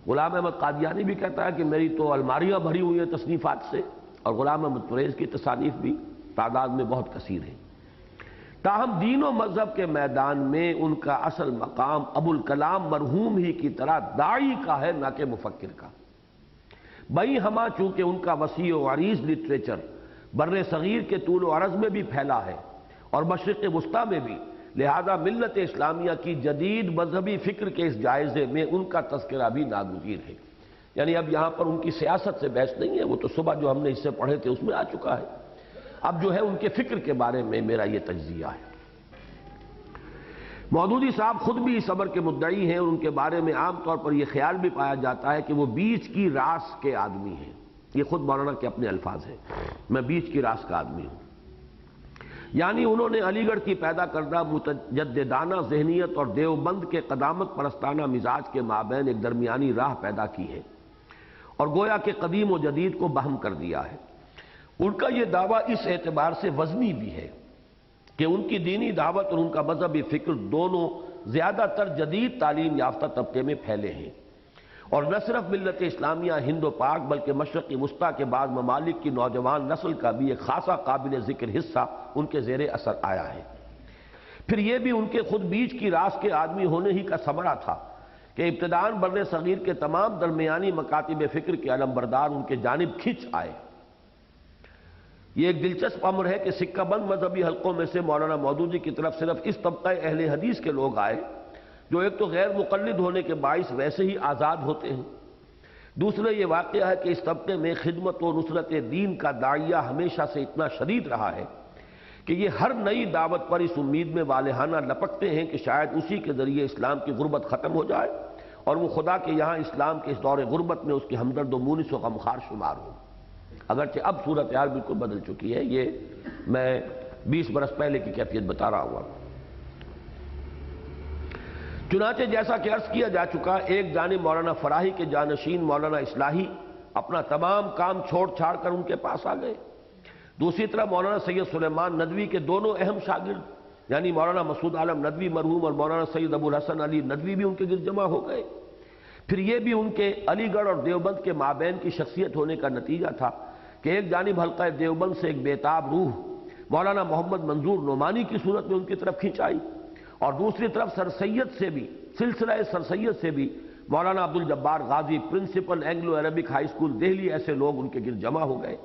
غلام احمد قادیانی بھی کہتا ہے کہ میری تو الماریاں بھری ہوئی ہیں تصنیفات سے، اور غلام احمد پرویز کی تصانیف بھی تعداد میں بہت کثیر ہیں۔ تاہم دین و مذہب کے میدان میں ان کا اصل مقام ابوالکلام مرحوم ہی کی طرح داعی کا ہے، نہ کہ مفکر کا۔ بئی ہما چونکہ ان کا وسیع و عریض لٹریچر بر صغیر کے طول و عرض میں بھی پھیلا ہے اور مشرق وسطیٰ میں بھی، لہذا ملت اسلامیہ کی جدید مذہبی فکر کے اس جائزے میں ان کا تذکرہ بھی ناگزیر ہے۔ یعنی اب یہاں پر ان کی سیاست سے بحث نہیں ہے، وہ تو صبح جو ہم نے اس سے پڑھے تھے اس میں آ چکا ہے۔ اب جو ہے ان کے فکر کے بارے میں میرا یہ تجزیہ ہے۔ مودودی صاحب خود بھی اس امر کے مدعی ہیں، اور ان کے بارے میں عام طور پر یہ خیال بھی پایا جاتا ہے کہ وہ بیچ کی راس کے آدمی ہیں۔ یہ خود مولانا کے اپنے الفاظ ہیں، میں بیچ کی راس کا آدمی ہوں۔ یعنی انہوں نے علی گڑھ کی پیدا کردہ متجددانہ ذہنیت اور دیوبند کے قدامت پرستانہ مزاج کے مابین ایک درمیانی راہ پیدا کی ہے، اور گویا کہ قدیم و جدید کو بہم کر دیا ہے۔ ان کا یہ دعویٰ اس اعتبار سے وزنی بھی ہے کہ ان کی دینی دعوت اور ان کا مذہبی فکر دونوں زیادہ تر جدید تعلیم یافتہ طبقے میں پھیلے ہیں، اور نہ صرف ملت اسلامیہ ہند و پاک بلکہ مشرقی وسطیٰ کے بعض ممالک کی نوجوان نسل کا بھی ایک خاصا قابل ذکر حصہ ان کے زیر اثر آیا ہے۔ پھر یہ بھی ان کے خود بیچ کی راس کے آدمی ہونے ہی کا ثمرہ تھا کہ ابتداءً بر صغیر کے تمام درمیانی مکاتب فکر کے علمبردار ان کے جانب کھنچ آئے۔ یہ ایک دلچسپ امر ہے کہ سکہ بند مذہبی حلقوں میں سے مولانا مودودی کی طرف صرف اس طبقہ اہل حدیث کے لوگ آئے جو ایک تو غیر مقلد ہونے کے باعث ویسے ہی آزاد ہوتے ہیں، دوسرے یہ واقعہ ہے کہ اس طبقے میں خدمت و نصرت دین کا داعیہ ہمیشہ سے اتنا شدید رہا ہے کہ یہ ہر نئی دعوت پر اس امید میں والہانہ لپکتے ہیں کہ شاید اسی کے ذریعے اسلام کی غربت ختم ہو جائے اور وہ خدا کے یہاں اسلام کے اس دور غربت میں اس کے ہمدرد و مونس و غمخوار شمار ہو۔ اگرچہ اب صورتحال بالکل بدل چکی ہے، یہ میں 20 برس پہلے کی کیفیت بتا رہا ہوا۔ چنانچہ جیسا کہ عرض کیا جا چکا، ایک جانب مولانا فراہی کے جانشین مولانا اصلاحی اپنا تمام کام چھوڑ چھاڑ کر ان کے پاس آ گئے، دوسری طرف مولانا سید سلیمان ندوی کے دونوں اہم شاگرد یعنی مولانا مسعود عالم ندوی مرحوم اور مولانا سید ابو الحسن علی ندوی بھی ان کے گرد جمع ہو گئے۔ پھر یہ بھی ان کے علی گڑھ اور دیوبند کے مابین کی شخصیت ہونے کا نتیجہ تھا کہ ایک جانب حلقہ دیوبند سے ایک بیتاب روح مولانا محمد منظور نعمانی کی صورت میں ان کی طرف کھنچائی، اور دوسری طرف سر سید سے بھی سلسلہ سر سید سے بھی Maulana Abdul Jabbar Ghazi principal Anglo Arabic high school Delhi ایسے لوگ ان کے گرد جمع ہو گئے۔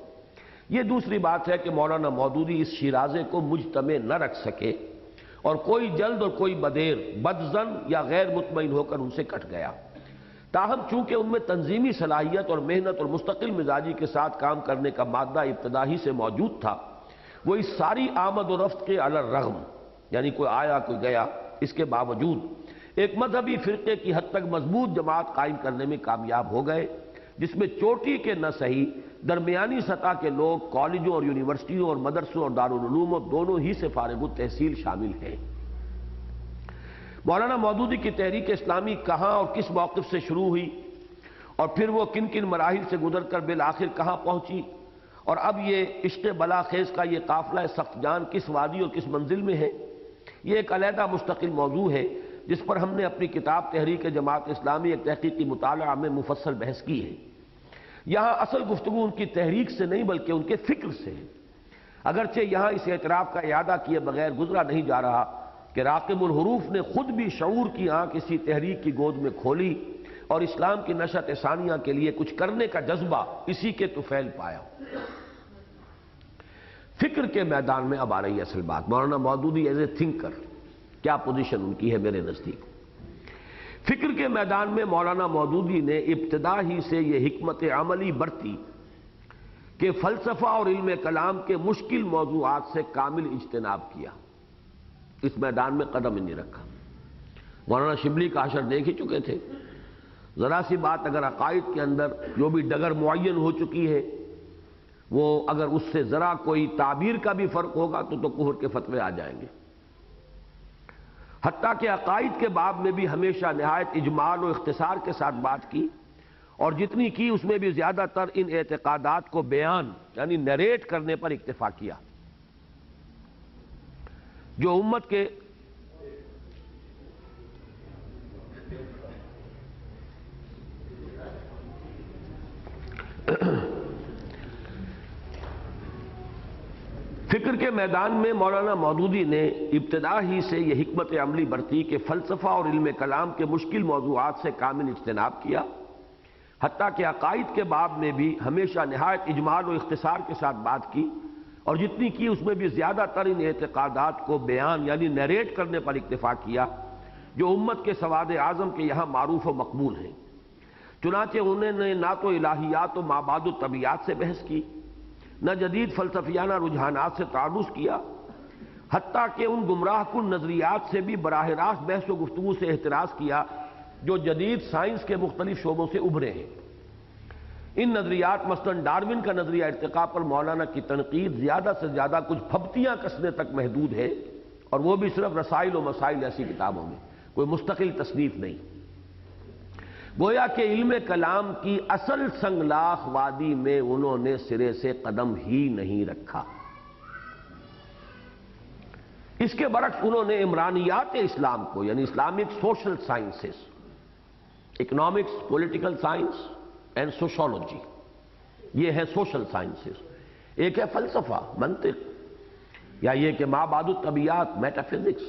یہ دوسری بات ہے کہ مولانا مودودی اس شیرازے کو مجتمع نہ رکھ سکے اور کوئی جلد اور کوئی بدیر بدظن یا غیر مطمئن ہو کر ان سے کٹ گیا۔ تاہم چونکہ ان میں تنظیمی صلاحیت اور محنت اور مستقل مزاجی کے ساتھ کام کرنے کا مادہ ابتدا ہی سے موجود تھا، وہ اس ساری آمد و رفت کے علی الرغم یعنی کوئی آیا کوئی گیا اس کے باوجود ایک مذہبی فرقے کی حد تک مضبوط جماعت قائم کرنے میں کامیاب ہو گئے، جس میں چوٹی کے نہ صحیح درمیانی سطح کے لوگ کالجوں اور یونیورسٹیوں اور مدرسوں اور دارالعلوم دونوں ہی سے فارغ التحصیل شامل ہیں۔ مولانا مودودی کی تحریک اسلامی کہاں اور کس موقف سے شروع ہوئی اور پھر وہ کن کن مراحل سے گزر کر بالآخر کہاں پہنچی، اور اب یہ عشق بلاخیز کا یہ قافلہ سخت جان کس وادی اور کس منزل میں ہے، یہ ایک علیحدہ مستقل موضوع ہے جس پر ہم نے اپنی کتاب تحریک جماعت اسلامی ایک تحقیقی مطالعہ میں مفصل بحث کی ہے۔ یہاں اصل گفتگو ان کی تحریک سے نہیں بلکہ ان کے فکر سے ہے، اگرچہ یہاں اس اعتراف کا اعادہ کیے بغیر گزرا نہیں جا رہا کہ راقب الحروف نے خود بھی شعور کی آنکھ اسی تحریک کی گود میں کھولی اور اسلام کی نشأت ثانیہ کے لیے کچھ کرنے کا جذبہ اسی کے طفیل پایا۔ فکر کے میدان میں اب آ رہی ہے اصل بات، Maulana Maududi as a thinker کیا پوزیشن ان کی ہے میرے نزدیک۔ فکر کے میدان میں مولانا مودودی نے ابتدا ہی سے یہ حکمت عملی برتی کہ فلسفہ اور علم کلام کے مشکل موضوعات سے کامل اجتناب کیا، اس میدان میں قدم ہی نہیں رکھا۔ مولانا شبلی کا حشر دیکھ ہی چکے تھے، ذرا سی بات اگر عقائد کے اندر جو بھی ڈگر معین ہو چکی ہے وہ اگر اس سے ذرا کوئی تعبیر کا بھی فرق ہوگا تو کفر کے فتوے آ جائیں گے۔ حتیٰ کہ عقائد کے باب میں بھی ہمیشہ نہایت اجمال و اختصار کے ساتھ بات کی، اور جتنی کی اس میں بھی زیادہ تر ان اعتقادات کو بیان یعنی نریٹ کرنے پر اکتفا کیا جو امت کے فکر کے میدان میں مولانا مودودی نے ابتدا ہی سے یہ حکمت عملی برتی کہ فلسفہ اور علم کلام کے مشکل موضوعات سے کامل اجتناب کیا، حتیٰ کہ عقائد کے باب میں بھی ہمیشہ نہایت اجمال و اختصار کے ساتھ بات کی، اور جتنی کی اس میں بھی زیادہ تر ان اعتقادات کو بیان یعنی نیریٹ کرنے پر اکتفا کیا جو امت کے سواد اعظم کے یہاں معروف و مقبول ہیں۔ چنانچہ انہوں نے نہ تو الہیات و مابعد الطبیعات سے بحث کی، نہ جدید فلسفیانہ رجحانات سے تعرض کیا، حتیٰ کہ ان گمراہ کن نظریات سے بھی براہ راست بحث و گفتگو سے احتراز کیا جو جدید سائنس کے مختلف شعبوں سے ابھرے ہیں۔ ان نظریات مثلاً ڈارون کا نظریہ ارتقاء پر مولانا کی تنقید زیادہ سے زیادہ کچھ پھبتیاں کسنے تک محدود ہے، اور وہ بھی صرف رسائل و مسائل ایسی کتابوں میں، کوئی مستقل تصنیف نہیں۔ گویا کہ علم کلام کی اصل سنگلاخ وادی میں انہوں نے سرے سے قدم ہی نہیں رکھا۔ اس کے برعکس انہوں نے عمرانیات اسلام کو یعنی Islamic social sciences, economics, political science and sociology, یہ ہے سوشل سائنسز، ایک ہے فلسفہ، منطق، یا یہ کہ مابعد الطبیعات، میٹا فزکس،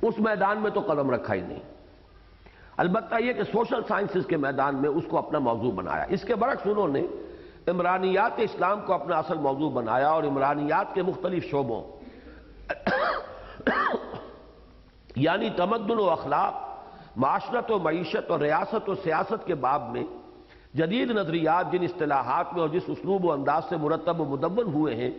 اس میدان میں تو قدم رکھا ہی نہیں۔ البتہ یہ کہ سوشل سائنسز کے میدان میں اس کو اپنا موضوع بنایا۔ اس کے برعکس انہوں نے عمرانیات اسلام کو اپنا اصل موضوع بنایا، اور عمرانیات کے مختلف شعبوں یعنی تمدن و اخلاق، معاشرت و معیشت اور ریاست و سیاست کے باب میں جدید نظریات جن اصطلاحات میں اور جس اسلوب و انداز سے مرتب و مدون ہوئے ہیں،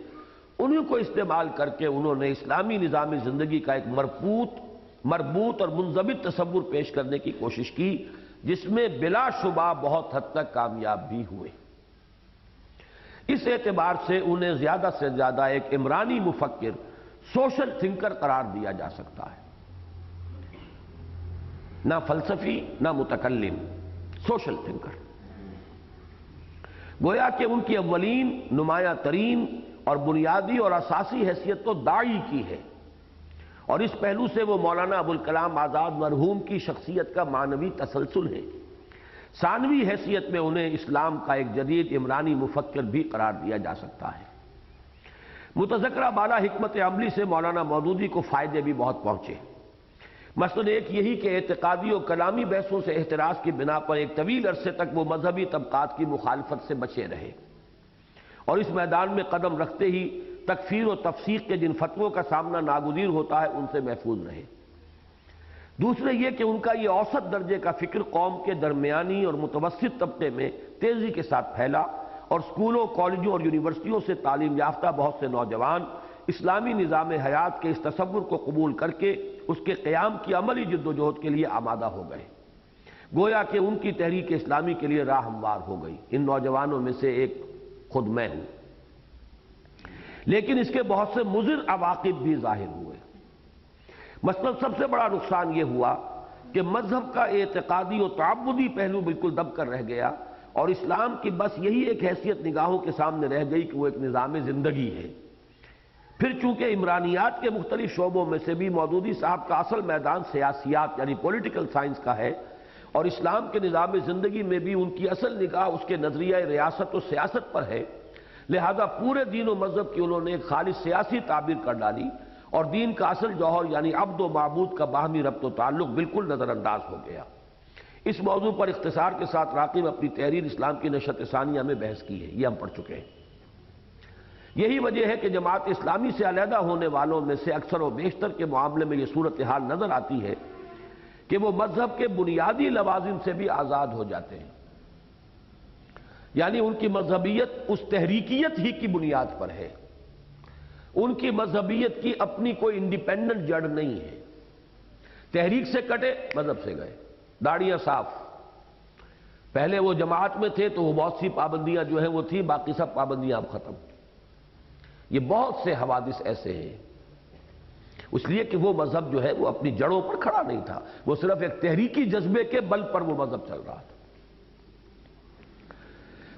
انہیں کو استعمال کر کے انہوں نے اسلامی نظام زندگی کا ایک مربوط اور منضبط تصور پیش کرنے کی کوشش کی، جس میں بلا شبہ بہت حد تک کامیاب بھی ہوئے۔ اس اعتبار سے انہیں زیادہ سے زیادہ ایک عمرانی مفکر، سوشل تھنکر قرار دیا جا سکتا ہے، نہ فلسفی نہ متکلم، سوشل تھنکر۔ گویا کہ ان کی اولین، نمایاں ترین اور بنیادی اور اساسی حیثیت تو داعی کی ہے، اور اس پہلو سے وہ مولانا ابوالکلام آزاد مرحوم کی شخصیت کا معنوی تسلسل ہے۔ ثانوی حیثیت میں انہیں اسلام کا ایک جدید عمرانی مفکر بھی قرار دیا جا سکتا ہے۔ متذکرہ بالا حکمت عملی سے مولانا مودودی کو فائدے بھی بہت پہنچے، مثلاً ایک یہی کہ اعتقادی و کلامی بحثوں سے احتراز کی بنا پر ایک طویل عرصے تک وہ مذہبی طبقات کی مخالفت سے بچے رہے، اور اس میدان میں قدم رکھتے ہی تکفیر و تفسیق کے جن فتووں کا سامنا ناگزیر ہوتا ہے ان سے محفوظ رہے۔ دوسرے یہ کہ ان کا یہ اوسط درجے کا فکر قوم کے درمیانی اور متوسط طبقے میں تیزی کے ساتھ پھیلا، اور اسکولوں، کالجوں اور یونیورسٹیوں سے تعلیم یافتہ بہت سے نوجوان اسلامی نظام حیات کے اس تصور کو قبول کر کے اس کے قیام کی عملی جد و جہد کے لیے آمادہ ہو گئے۔ گویا کہ ان کی تحریک اسلامی کے لیے راہ ہموار ہو گئی۔ ان نوجوانوں میں سے ایک خود میں ہوں۔ لیکن اس کے بہت سے مضر عواقب بھی ظاہر ہوئے۔ مثلا سب سے بڑا نقصان یہ ہوا کہ مذہب کا اعتقادی و تعبدی پہلو بالکل دب کر رہ گیا، اور اسلام کی بس یہی ایک حیثیت نگاہوں کے سامنے رہ گئی کہ وہ ایک نظام زندگی ہے۔ پھر چونکہ عمرانیات کے مختلف شعبوں میں سے بھی مودودی صاحب کا اصل میدان سیاسیات یعنی پولیٹیکل سائنس کا ہے، اور اسلام کے نظام زندگی میں بھی ان کی اصل نگاہ اس کے نظریہ ریاست و سیاست پر ہے، لہذا پورے دین و مذہب کی انہوں نے ایک خالص سیاسی تعبیر کر ڈالی، اور دین کا اصل جوہر یعنی عبد و معبود کا باہمی ربط و تعلق بالکل نظر انداز ہو گیا۔ اس موضوع پر اختصار کے ساتھ راقب اپنی تحریر اسلام کی نشرت ثانیہ میں بحث کی ہے، یہ ہم پڑھ چکے ہیں۔ یہی وجہ ہے کہ جماعت اسلامی سے علیحدہ ہونے والوں میں سے اکثر و بیشتر کے معاملے میں یہ صورتحال نظر آتی ہے کہ وہ مذہب کے بنیادی لوازم سے بھی آزاد ہو جاتے ہیں، یعنی ان کی مذہبیت اس تحریکیت ہی کی بنیاد پر ہے، ان کی مذہبیت کی اپنی کوئی انڈیپینڈنٹ جڑ نہیں ہے۔ تحریک سے کٹے، مذہب سے گئے، داڑیاں صاف۔ پہلے وہ جماعت میں تھے تو وہ بہت سی پابندیاں جو ہیں وہ تھی، باقی سب پابندیاں اب ختم۔ یہ بہت سے حوادث ایسے ہیں، اس لیے کہ وہ مذہب جو ہے وہ اپنی جڑوں پر کھڑا نہیں تھا، وہ صرف ایک تحریکی جذبے کے بل پر وہ مذہب چل رہا تھا۔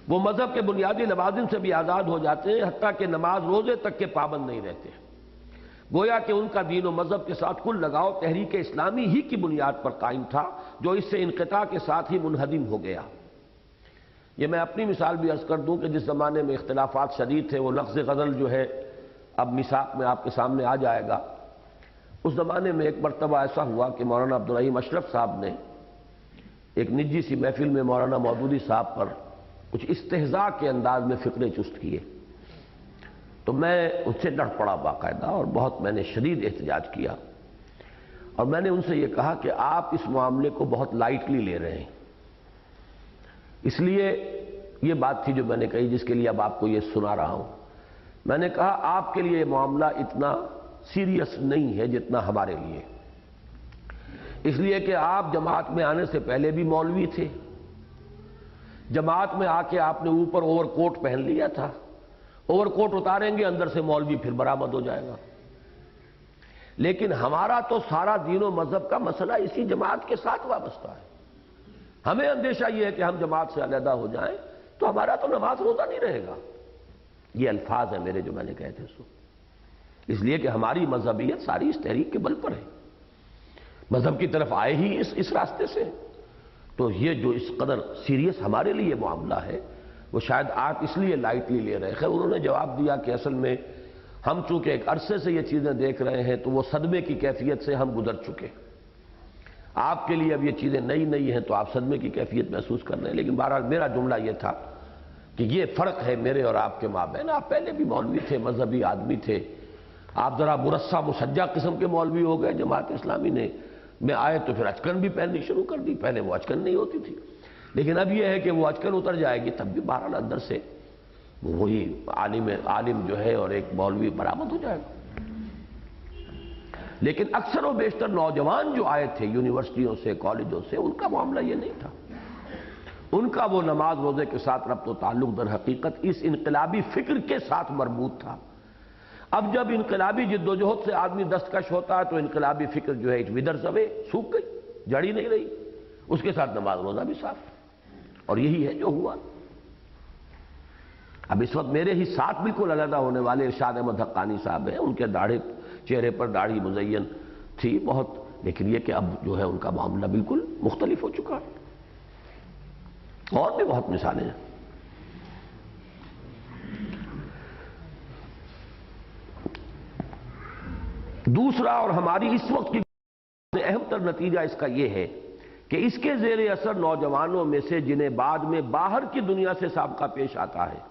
وہ مذہب کے بنیادی لوازم سے بھی آزاد ہو جاتے ہیں، حتیٰ کہ نماز روزے تک کے پابند نہیں رہتے۔ گویا کہ ان کا دین و مذہب کے ساتھ کل لگاؤ تحریک اسلامی ہی کی بنیاد پر قائم تھا، جو اس سے انقطاع کے ساتھ ہی منہدم ہو گیا۔ یہ میں اپنی مثال بھی عرض کر دوں کہ جس زمانے میں اختلافات شدید تھے، وہ لفظ غزل جو ہے اب میثاق میں آپ کے سامنے آ جائے گا، اس زمانے میں ایک مرتبہ ایسا ہوا کہ مولانا عبدالرحیم اشرف صاحب نے ایک نجی سی محفل میں مولانا مودودی صاحب پر کچھ استہزاء کے انداز میں فقرے چست کیے، تو میں اس سے ڈر پڑا باقاعدہ، اور بہت میں نے شدید احتجاج کیا، اور میں نے ان سے یہ کہا کہ آپ اس معاملے کو بہت لائٹلی لے رہے ہیں۔ اس لیے یہ بات تھی جو میں نے کہی، جس کے لیے اب آپ کو یہ سنا رہا ہوں۔ میں نے کہا آپ کے لیے یہ معاملہ اتنا سیریس نہیں ہے جتنا ہمارے لیے، اس لیے کہ آپ جماعت میں آنے سے پہلے بھی مولوی تھے، جماعت میں آ کے آپ نے اوپر اوور کوٹ پہن لیا تھا، اوور کوٹ اتاریں گے اندر سے مولوی پھر برآمد ہو جائے گا، لیکن ہمارا تو سارا دین و مذہب کا مسئلہ اسی جماعت کے ساتھ وابستہ ہے۔ ہمیں اندیشہ یہ ہے کہ ہم جماعت سے علیحدہ ہو جائیں تو ہمارا تو نماز روزہ نہیں رہے گا۔ یہ الفاظ ہیں میرے جو میں نے کہے تھے اس لیے کہ ہماری مذہبیت ساری اس تحریک کے بل پر ہے، مذہب کی طرف آئے ہی اس راستے سے، تو یہ جو اس قدر سیریس ہمارے لیے معاملہ ہے وہ شاید آپ اس لیے لائٹلی لے رہے ہیں۔ خیر انہوں نے جواب دیا کہ اصل میں ہم چونکہ ایک عرصے سے یہ چیزیں دیکھ رہے ہیں تو وہ صدمے کی کیفیت سے ہم گزر چکے، آپ کے لیے اب یہ چیزیں نئی ہیں تو آپ صدمے کی کیفیت محسوس کر رہے ہیں، لیکن بہرحال میرا جملہ یہ تھا کہ یہ فرق ہے میرے اور آپ کے مابین۔ آپ پہلے بھی مولوی تھے، مذہبی آدمی تھے، آپ ذرا مرصع مسجع قسم کے مولوی ہو گئے، جماعت اسلامی نے میں آئے تو پھر اچکن بھی پہننی شروع کر دی، پہلے وہ اچکن نہیں ہوتی تھی، لیکن اب یہ ہے کہ وہ اچکن اتر جائے گی، تب بھی بہرحال اندر سے وہی عالم جو ہے اور ایک مولوی برآمد ہو جائے گا۔ لیکن اکثر و بیشتر نوجوان جو آئے تھے یونیورسٹیوں سے، کالجوں سے، ان کا معاملہ یہ نہیں تھا، ان کا وہ نماز روزے کے ساتھ ربط و تعلق در حقیقت اس انقلابی فکر کے ساتھ مربوط تھا۔ اب جب انقلابی جد و جہد سے آدمی دستکش ہوتا ہے تو انقلابی فکر جو ہے ویدرز اوے، سوکھ گئی، جڑی نہیں رہی، اس کے ساتھ نماز روزہ بھی صاف، اور یہی ہے جو ہوا۔ اب اس وقت میرے ہی ساتھ بالکل علیحدہ ہونے والے ارشاد احمد حقانی صاحب ہیں، ان کے چہرے پر داڑھی مزین تھی بہت، لیکن یہ کہ اب جو ہے ان کا معاملہ بالکل مختلف ہو چکا ہے، اور بھی بہت مثالیں ہیں۔ دوسرا اور ہماری اس وقت کی اہم تر نتیجہ اس کا یہ ہے کہ اس کے زیر اثر نوجوانوں میں سے جنہیں بعد میں باہر کی دنیا سے سابقہ پیش آتا ہے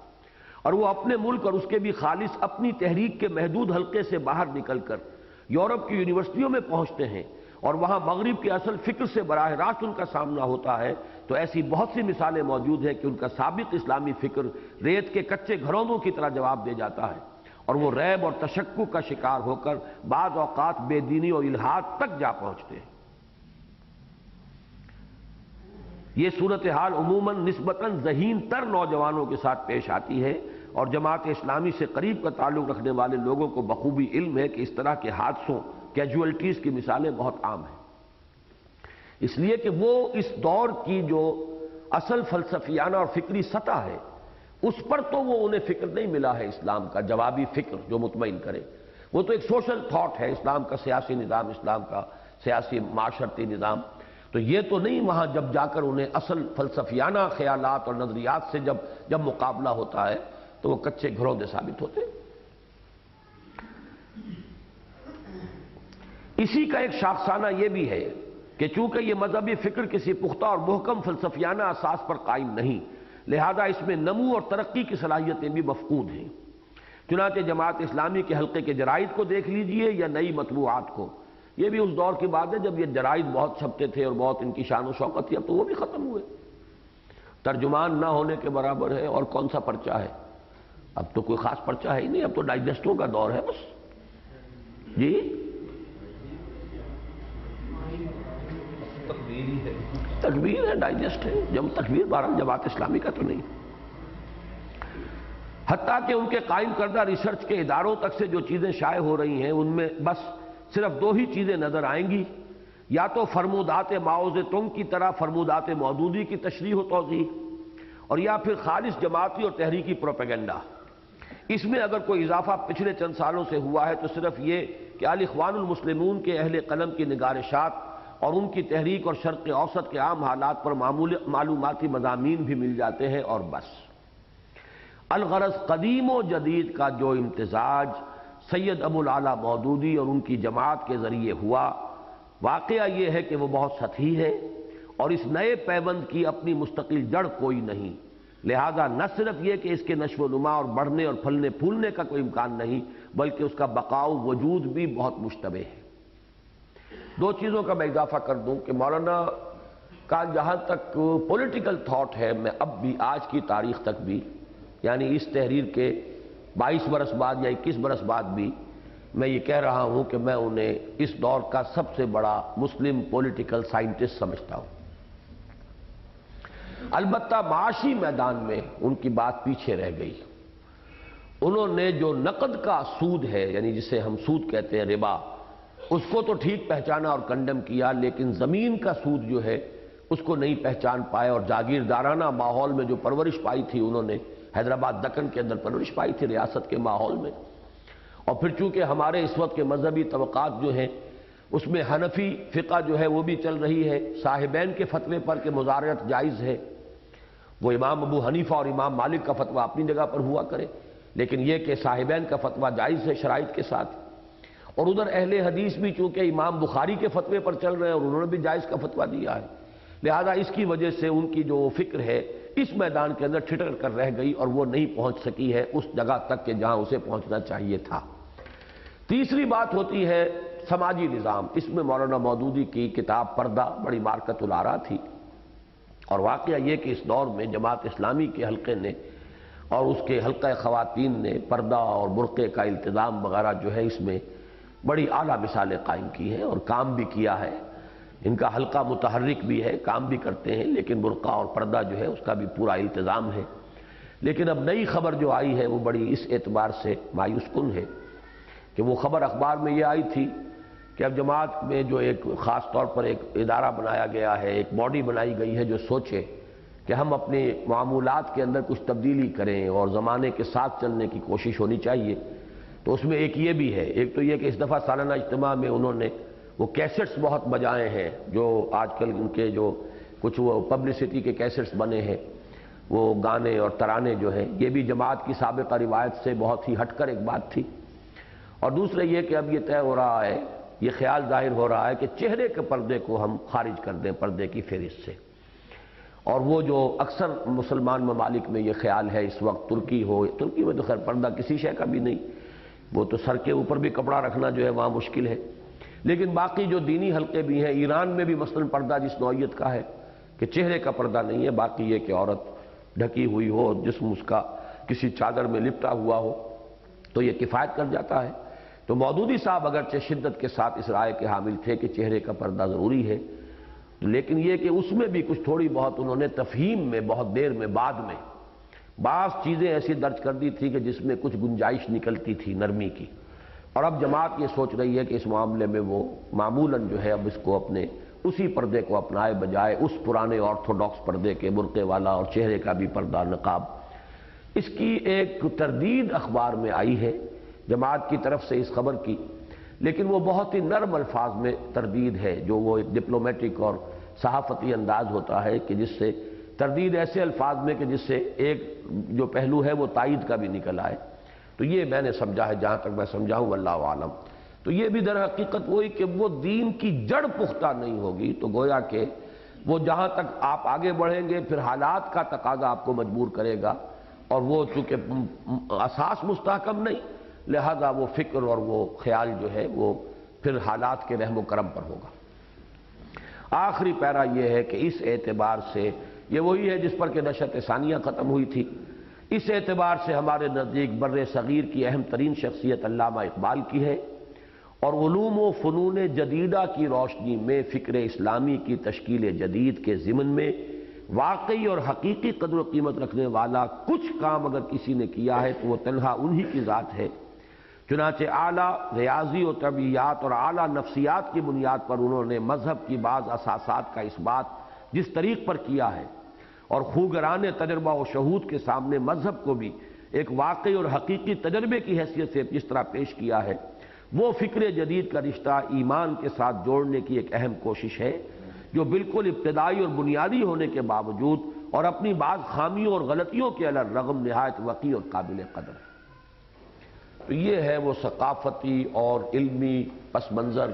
اور وہ اپنے ملک اور اس کے بھی خالص اپنی تحریک کے محدود حلقے سے باہر نکل کر یورپ کی یونیورسٹیوں میں پہنچتے ہیں اور وہاں مغرب کے اصل فکر سے براہ راست ان کا سامنا ہوتا ہے، تو ایسی بہت سی مثالیں موجود ہیں کہ ان کا سابق اسلامی فکر ریت کے کچے گھرونوں کی طرح جواب دے جاتا ہے، اور وہ ریب اور تشکک کا شکار ہو کر بعض اوقات بے دینی اور الحاد تک جا پہنچتے ہیں۔ یہ صورتحال عموماً نسبتاً ذہین تر نوجوانوں کے ساتھ پیش آتی ہے، اور جماعت اسلامی سے قریب کا تعلق رکھنے والے لوگوں کو بخوبی علم ہے کہ اس طرح کے حادثوں، کیجوئلٹیز کی مثالیں بہت عام ہیں، اس لیے کہ وہ اس دور کی جو اصل فلسفیانہ اور فکری سطح ہے اس پر تو وہ انہیں فکر نہیں ملا ہے اسلام کا جوابی فکر جو مطمئن کرے، وہ تو ایک سوشل تھاٹ ہے اسلام کا سیاسی نظام، اسلام کا سیاسی معاشرتی نظام، تو یہ تو نہیں وہاں جب جا کر انہیں اصل فلسفیانہ خیالات اور نظریات سے جب مقابلہ ہوتا ہے تو وہ کچے گھروں سے ثابت ہوتے۔ اسی کا ایک شاخسانہ یہ بھی ہے کہ چونکہ یہ مذہبی فکر کسی پختہ اور محکم فلسفیانہ اساس پر قائم نہیں، لہذا اس میں نمو اور ترقی کی صلاحیتیں بھی مفقود ہیں۔ چنانچہ جماعت اسلامی کے حلقے کے جرائد کو دیکھ لیجئے یا نئی مطبوعات کو، یہ بھی اس دور کی بات ہے جب یہ جرائد بہت چھپتے تھے اور بہت ان کی شان و شوکت تھی، اب تو وہ بھی ختم ہوئے، ترجمان نہ ہونے کے برابر ہے، اور کون سا پرچہ ہے، اب تو کوئی خاص پرچہ ہے ہی نہیں، اب تو ڈائجسٹوں کا دور ہے بس۔ جی تکبیر ہے، ڈائجسٹ ہے، جب تکبیر بارہ جماعت اسلامی کا تو نہیں، حتیٰ کہ ان کے قائم کردہ ریسرچ کے اداروں تک سے جو چیزیں شائع ہو رہی ہیں ان میں بس صرف دو ہی چیزیں نظر آئیں گی، یا تو فرمودات ماؤ زیتونگ کی طرح فرمودات مودودی کی تشریح و توضیح، اور یا پھر خالص جماعتی اور تحریکی پروپیگنڈا۔ اس میں اگر کوئی اضافہ پچھلے چند سالوں سے ہوا ہے تو صرف یہ کہ الاخوان المسلمون کے اہل قلم کی نگارشات اور ان کی تحریک اور شرق اوسط کے عام حالات پر معلوماتی مضامین بھی مل جاتے ہیں اور بس۔ الغرض قدیم و جدید کا جو امتزاج سید ابو الاعلیٰ مودودی اور ان کی جماعت کے ذریعے ہوا، واقعہ یہ ہے کہ وہ بہت سطحی ہے اور اس نئے پیوند کی اپنی مستقل جڑ کوئی نہیں، لہذا نہ صرف یہ کہ اس کے نشو و نما اور بڑھنے اور پھلنے پھولنے کا کوئی امکان نہیں، بلکہ اس کا بقاء وجود بھی بہت مشتبہ ہے۔ دو چیزوں کا میں اضافہ کر دوں کہ مولانا کا جہاں تک پولیٹیکل تھاٹ ہے، میں اب بھی آج کی تاریخ تک بھی، یعنی اس تحریر کے 22 برس بعد یا 21 برس بعد بھی میں یہ کہہ رہا ہوں کہ میں انہیں اس دور کا سب سے بڑا مسلم پولیٹیکل سائنٹسٹ سمجھتا ہوں۔ البتہ معاشی میدان میں ان کی بات پیچھے رہ گئی۔ انہوں نے جو نقد کا سود ہے، یعنی جسے ہم سود کہتے ہیں، ربا، اس کو تو ٹھیک پہچانا اور کنڈم کیا، لیکن زمین کا سود جو ہے اس کو نہیں پہچان پائے، اور جاگیردارانہ ماحول میں جو پرورش پائی تھی انہوں نے، حیدرآباد دکن کے اندر پرورش پائی تھی ریاست کے ماحول میں، اور پھر چونکہ ہمارے اس وقت کے مذہبی طبقات جو ہیں اس میں حنفی فقہ جو ہے وہ بھی چل رہی ہے صاحبین کے فتوے پر کہ مزارعت جائز ہے، وہ امام ابو حنیفہ اور امام مالک کا فتویٰ اپنی جگہ پر ہوا کرے، لیکن یہ کہ صاحبین کا فتویٰ جائز ہے شرائط کے ساتھ، اور ادھر اہل حدیث بھی چونکہ امام بخاری کے فتوے پر چل رہے ہیں اور انہوں نے بھی جائز کا فتویٰ دیا ہے، لہذا اس کی وجہ سے ان کی جو فکر ہے اس میدان کے اندر ٹھٹر کر رہ گئی اور وہ نہیں پہنچ سکی ہے اس جگہ تک کہ جہاں اسے پہنچنا چاہیے تھا۔ تیسری بات ہوتی ہے سماجی نظام۔ اس میں مولانا مودودی کی کتاب پردہ بڑی مارکت الآراء تھی، اور واقعہ یہ کہ اس دور میں جماعت اسلامی کے حلقے نے اور اس کے حلقہ خواتین نے پردہ اور برقعے کا التزام وغیرہ جو ہے اس میں بڑی اعلیٰ مثالیں قائم کی ہیں اور کام بھی کیا ہے۔ ان کا حلقہ متحرک بھی ہے، کام بھی کرتے ہیں، لیکن برقع اور پردہ جو ہے اس کا بھی پورا التزام ہے۔ لیکن اب نئی خبر جو آئی ہے وہ بڑی اس اعتبار سے مایوس کن ہے کہ وہ خبر اخبار میں یہ آئی تھی کہ اب جماعت میں جو ایک خاص طور پر ایک ادارہ بنایا گیا ہے، ایک باڈی بنائی گئی ہے جو سوچے کہ ہم اپنے معمولات کے اندر کچھ تبدیلی کریں اور زمانے کے ساتھ چلنے کی کوشش ہونی چاہیے۔ تو اس میں ایک یہ بھی ہے، ایک تو یہ کہ اس دفعہ سالانہ اجتماع میں انہوں نے وہ کیسٹس بہت بجائے ہیں جو آج کل ان کے جو کچھ وہ پبلسٹی کے کیسٹس بنے ہیں، وہ گانے اور ترانے جو ہیں، یہ بھی جماعت کی سابقہ روایت سے بہت ہی ہٹ کر ایک بات تھی۔ اور دوسرے یہ کہ اب یہ طے ہو رہا ہے، یہ خیال ظاہر ہو رہا ہے کہ چہرے کے پردے کو ہم خارج کر دیں پردے کی فہرست سے، اور وہ جو اکثر مسلمان ممالک میں یہ خیال ہے اس وقت، ترکی ہو، ترکی میں تو خیر پردہ کسی شے کا بھی نہیں، وہ تو سر کے اوپر بھی کپڑا رکھنا جو ہے وہاں مشکل ہے، لیکن باقی جو دینی حلقے بھی ہیں، ایران میں بھی مثلا پردہ جس نوعیت کا ہے کہ چہرے کا پردہ نہیں ہے، باقی یہ کہ عورت ڈھکی ہوئی ہو، جسم اس کا کسی چادر میں لپٹا ہوا ہو تو یہ کفایت کر جاتا ہے۔ تو مودودی صاحب اگرچہ شدت کے ساتھ اس رائے کے حامل تھے کہ چہرے کا پردہ ضروری ہے، لیکن یہ کہ اس میں بھی کچھ تھوڑی بہت انہوں نے تفہیم میں بہت دیر میں بعد میں بعض چیزیں ایسی درج کر دی تھی کہ جس میں کچھ گنجائش نکلتی تھی نرمی کی، اور اب جماعت یہ سوچ رہی ہے کہ اس معاملے میں وہ معمولاً جو ہے اب اس کو اپنے اسی پردے کو اپنائے بجائے اس پرانے آرتھوڈاکس پردے کے برقعے والا اور چہرے کا بھی پردہ نقاب، اس کی ایک تردید اخبار میں آئی ہے جماعت کی طرف سے اس خبر کی، لیکن وہ بہت ہی نرم الفاظ میں تردید ہے، جو وہ ایک ڈپلومیٹک اور صحافتی انداز ہوتا ہے کہ جس سے تردید ایسے الفاظ میں کہ جس سے ایک جو پہلو ہے وہ تائید کا بھی نکل آئے، تو یہ میں نے سمجھا ہے جہاں تک میں سمجھا ہوں واللہ عالم۔ تو یہ بھی در حقیقت وہی کہ وہ دین کی جڑ پختہ نہیں ہوگی تو گویا کہ وہ جہاں تک آپ آگے بڑھیں گے پھر حالات کا تقاضا آپ کو مجبور کرے گا، اور وہ چونکہ اساس مستحکم نہیں، لہذا وہ فکر اور وہ خیال جو ہے وہ پھر حالات کے رحم و کرم پر ہوگا۔ آخری پیرا یہ ہے کہ اس اعتبار سے یہ وہی ہے جس پر کہ نشأت ثانیہ ختم ہوئی تھی، اس اعتبار سے ہمارے نزدیک بر صغیر کی اہم ترین شخصیت علامہ اقبال کی ہے، اور علوم و فنون جدیدہ کی روشنی میں فکر اسلامی کی تشکیل جدید کے ضمن میں واقعی اور حقیقی قدر و قیمت رکھنے والا کچھ کام اگر کسی نے کیا ہے تو وہ تنہا انہی کی ذات ہے۔ چنانچہ اعلیٰ ریاضی و طبیعیات اور اعلیٰ نفسیات کی بنیاد پر انہوں نے مذہب کی بعض اساسات کا اثبات جس طریق پر کیا ہے، اور خوگران تجربہ و شہود کے سامنے مذہب کو بھی ایک واقعی اور حقیقی تجربے کی حیثیت سے جس طرح پیش کیا ہے، وہ فکر جدید کا رشتہ ایمان کے ساتھ جوڑنے کی ایک اہم کوشش ہے جو بالکل ابتدائی اور بنیادی ہونے کے باوجود اور اپنی بعض خامیوں اور غلطیوں کے علی الرغم نہایت وقیع اور قابل قدر ہے۔ تو یہ ہے وہ ثقافتی اور علمی پس منظر،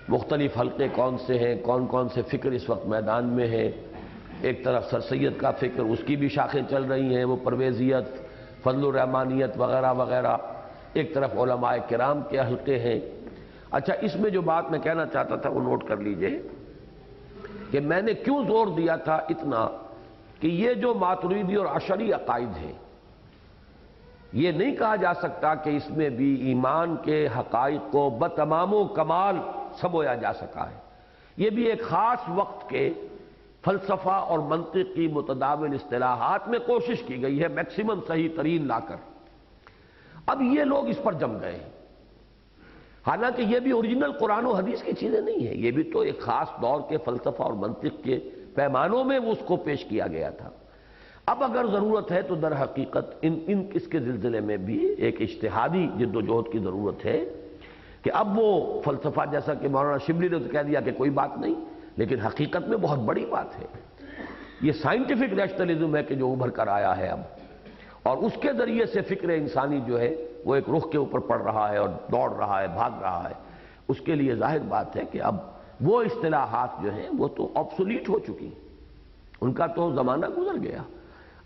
مختلف حلقے کون سے ہیں، کون کون سے فکر اس وقت میدان میں ہیں۔ ایک طرف سر سید کا فکر، اس کی بھی شاخیں چل رہی ہیں، وہ پرویزیت، فضل الرحمانیت وغیرہ وغیرہ، ایک طرف علماء کرام کے حلقے ہیں۔ اچھا، اس میں جو بات میں کہنا چاہتا تھا وہ نوٹ کر لیجئے کہ میں نے کیوں زور دیا تھا اتنا کہ یہ جو ماتریدی اور اشعری عقائد ہیں، یہ نہیں کہا جا سکتا کہ اس میں بھی ایمان کے حقائق کو بتمام و کمال سمویا جا سکا ہے۔ یہ بھی ایک خاص وقت کے فلسفہ اور منطق کی متداول اصطلاحات میں کوشش کی گئی ہے میکسیمم صحیح ترین لا کر۔ اب یہ لوگ اس پر جم گئے ہیں، حالانکہ یہ بھی اوریجنل قرآن و حدیث کی چیزیں نہیں ہیں، یہ بھی تو ایک خاص دور کے فلسفہ اور منطق کے پیمانوں میں وہ اس کو پیش کیا گیا تھا۔ اب اگر ضرورت ہے تو در حقیقت اس کے سلسلے میں بھی ایک اجتہادی جد و جہد کی ضرورت ہے کہ اب وہ فلسفہ، جیسا کہ مولانا شبلی نے تو کہہ دیا کہ کوئی بات نہیں، لیکن حقیقت میں بہت بڑی بات ہے۔ یہ سائنٹیفک ریشنلزم ہے کہ جو ابھر کر آیا ہے اب، اور اس کے ذریعے سے فکر انسانی جو ہے وہ ایک رخ کے اوپر پڑ رہا ہے اور دوڑ رہا ہے، بھاگ رہا ہے۔ اس کے لیے ظاہر بات ہے کہ اب وہ اصطلاحات جو ہیں وہ تو آبسولیٹ ہو چکی، ان کا تو زمانہ گزر گیا۔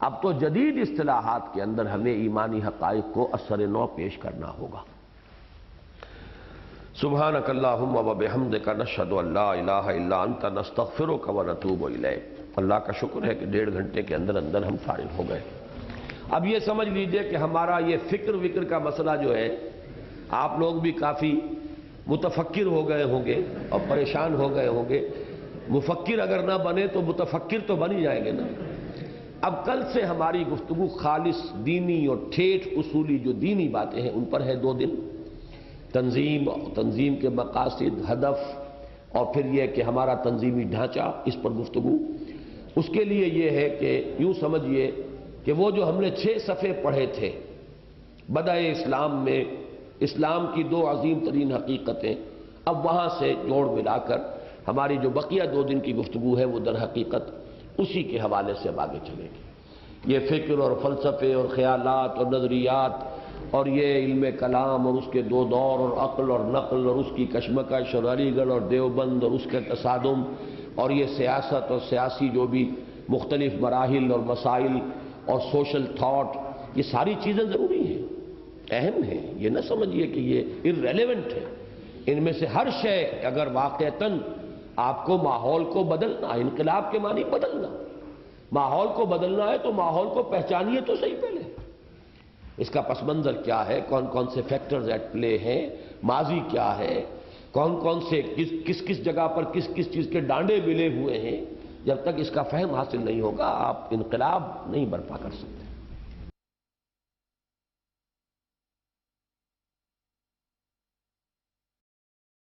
اب تو جدید اصطلاحات کے اندر ہمیں ایمانی حقائق کو اثر نو پیش کرنا ہوگا۔ سبحانک اللہم و بحمدک نشہد ان لا الہ الا انت نستغفرک و نتوب الیک۔ اللہ کا شکر ہے کہ 1.5 گھنٹے کے اندر اندر ہم فارغ ہو گئے۔ اب یہ سمجھ لیجئے کہ ہمارا یہ فکر وکر کا مسئلہ جو ہے، آپ لوگ بھی کافی متفکر ہو گئے ہوں گے اور پریشان ہو گئے ہوں گے۔ مفکر اگر نہ بنے تو متفکر تو بن ہی جائیں گے نا۔ اب کل سے ہماری گفتگو خالص دینی اور ٹھیٹھ اصولی جو دینی باتیں ہیں ان پر ہے 2 دن، تنظیم کے مقاصد، ہدف، اور پھر یہ کہ ہمارا تنظیمی ڈھانچہ، اس پر گفتگو۔ اس کے لیے یہ ہے کہ یوں سمجھیے کہ وہ جو ہم نے 6 صفحے پڑھے تھے بدء اسلام میں، اسلام کی 2 عظیم ترین حقیقتیں، اب وہاں سے جوڑ ملا کر ہماری جو بقیہ 2 دن کی گفتگو ہے وہ در حقیقت اسی کے حوالے سے اب آگے چلے گی۔ یہ فکر اور فلسفے اور خیالات اور نظریات اور یہ علم کلام اور اس کے 2 دور اور عقل اور نقل اور اس کی کشمکش اور علی گڑھ اور دیوبند اور اس کے تصادم اور یہ سیاست اور سیاسی جو بھی مختلف مراحل اور مسائل اور سوشل تھاٹ، یہ ساری چیزیں ضروری ہیں، اہم ہیں۔ یہ نہ سمجھیے کہ یہ irrelevant ہے۔ ان میں سے ہر شے اگر واقعتاً آپ کو ماحول کو بدلنا، انقلاب کے معنی بدلنا، ماحول کو بدلنا ہے تو ماحول کو پہچانیے تو صحیح پہلے، اس کا پس منظر کیا ہے، کون کون سے فیکٹرز ایٹ پلے ہیں، ماضی کیا ہے، کون کون سے کس کس جگہ پر کس کس چیز کے ڈانڈے ملے ہوئے ہیں۔ جب تک اس کا فہم حاصل نہیں ہوگا آپ انقلاب نہیں برپا کر سکتے۔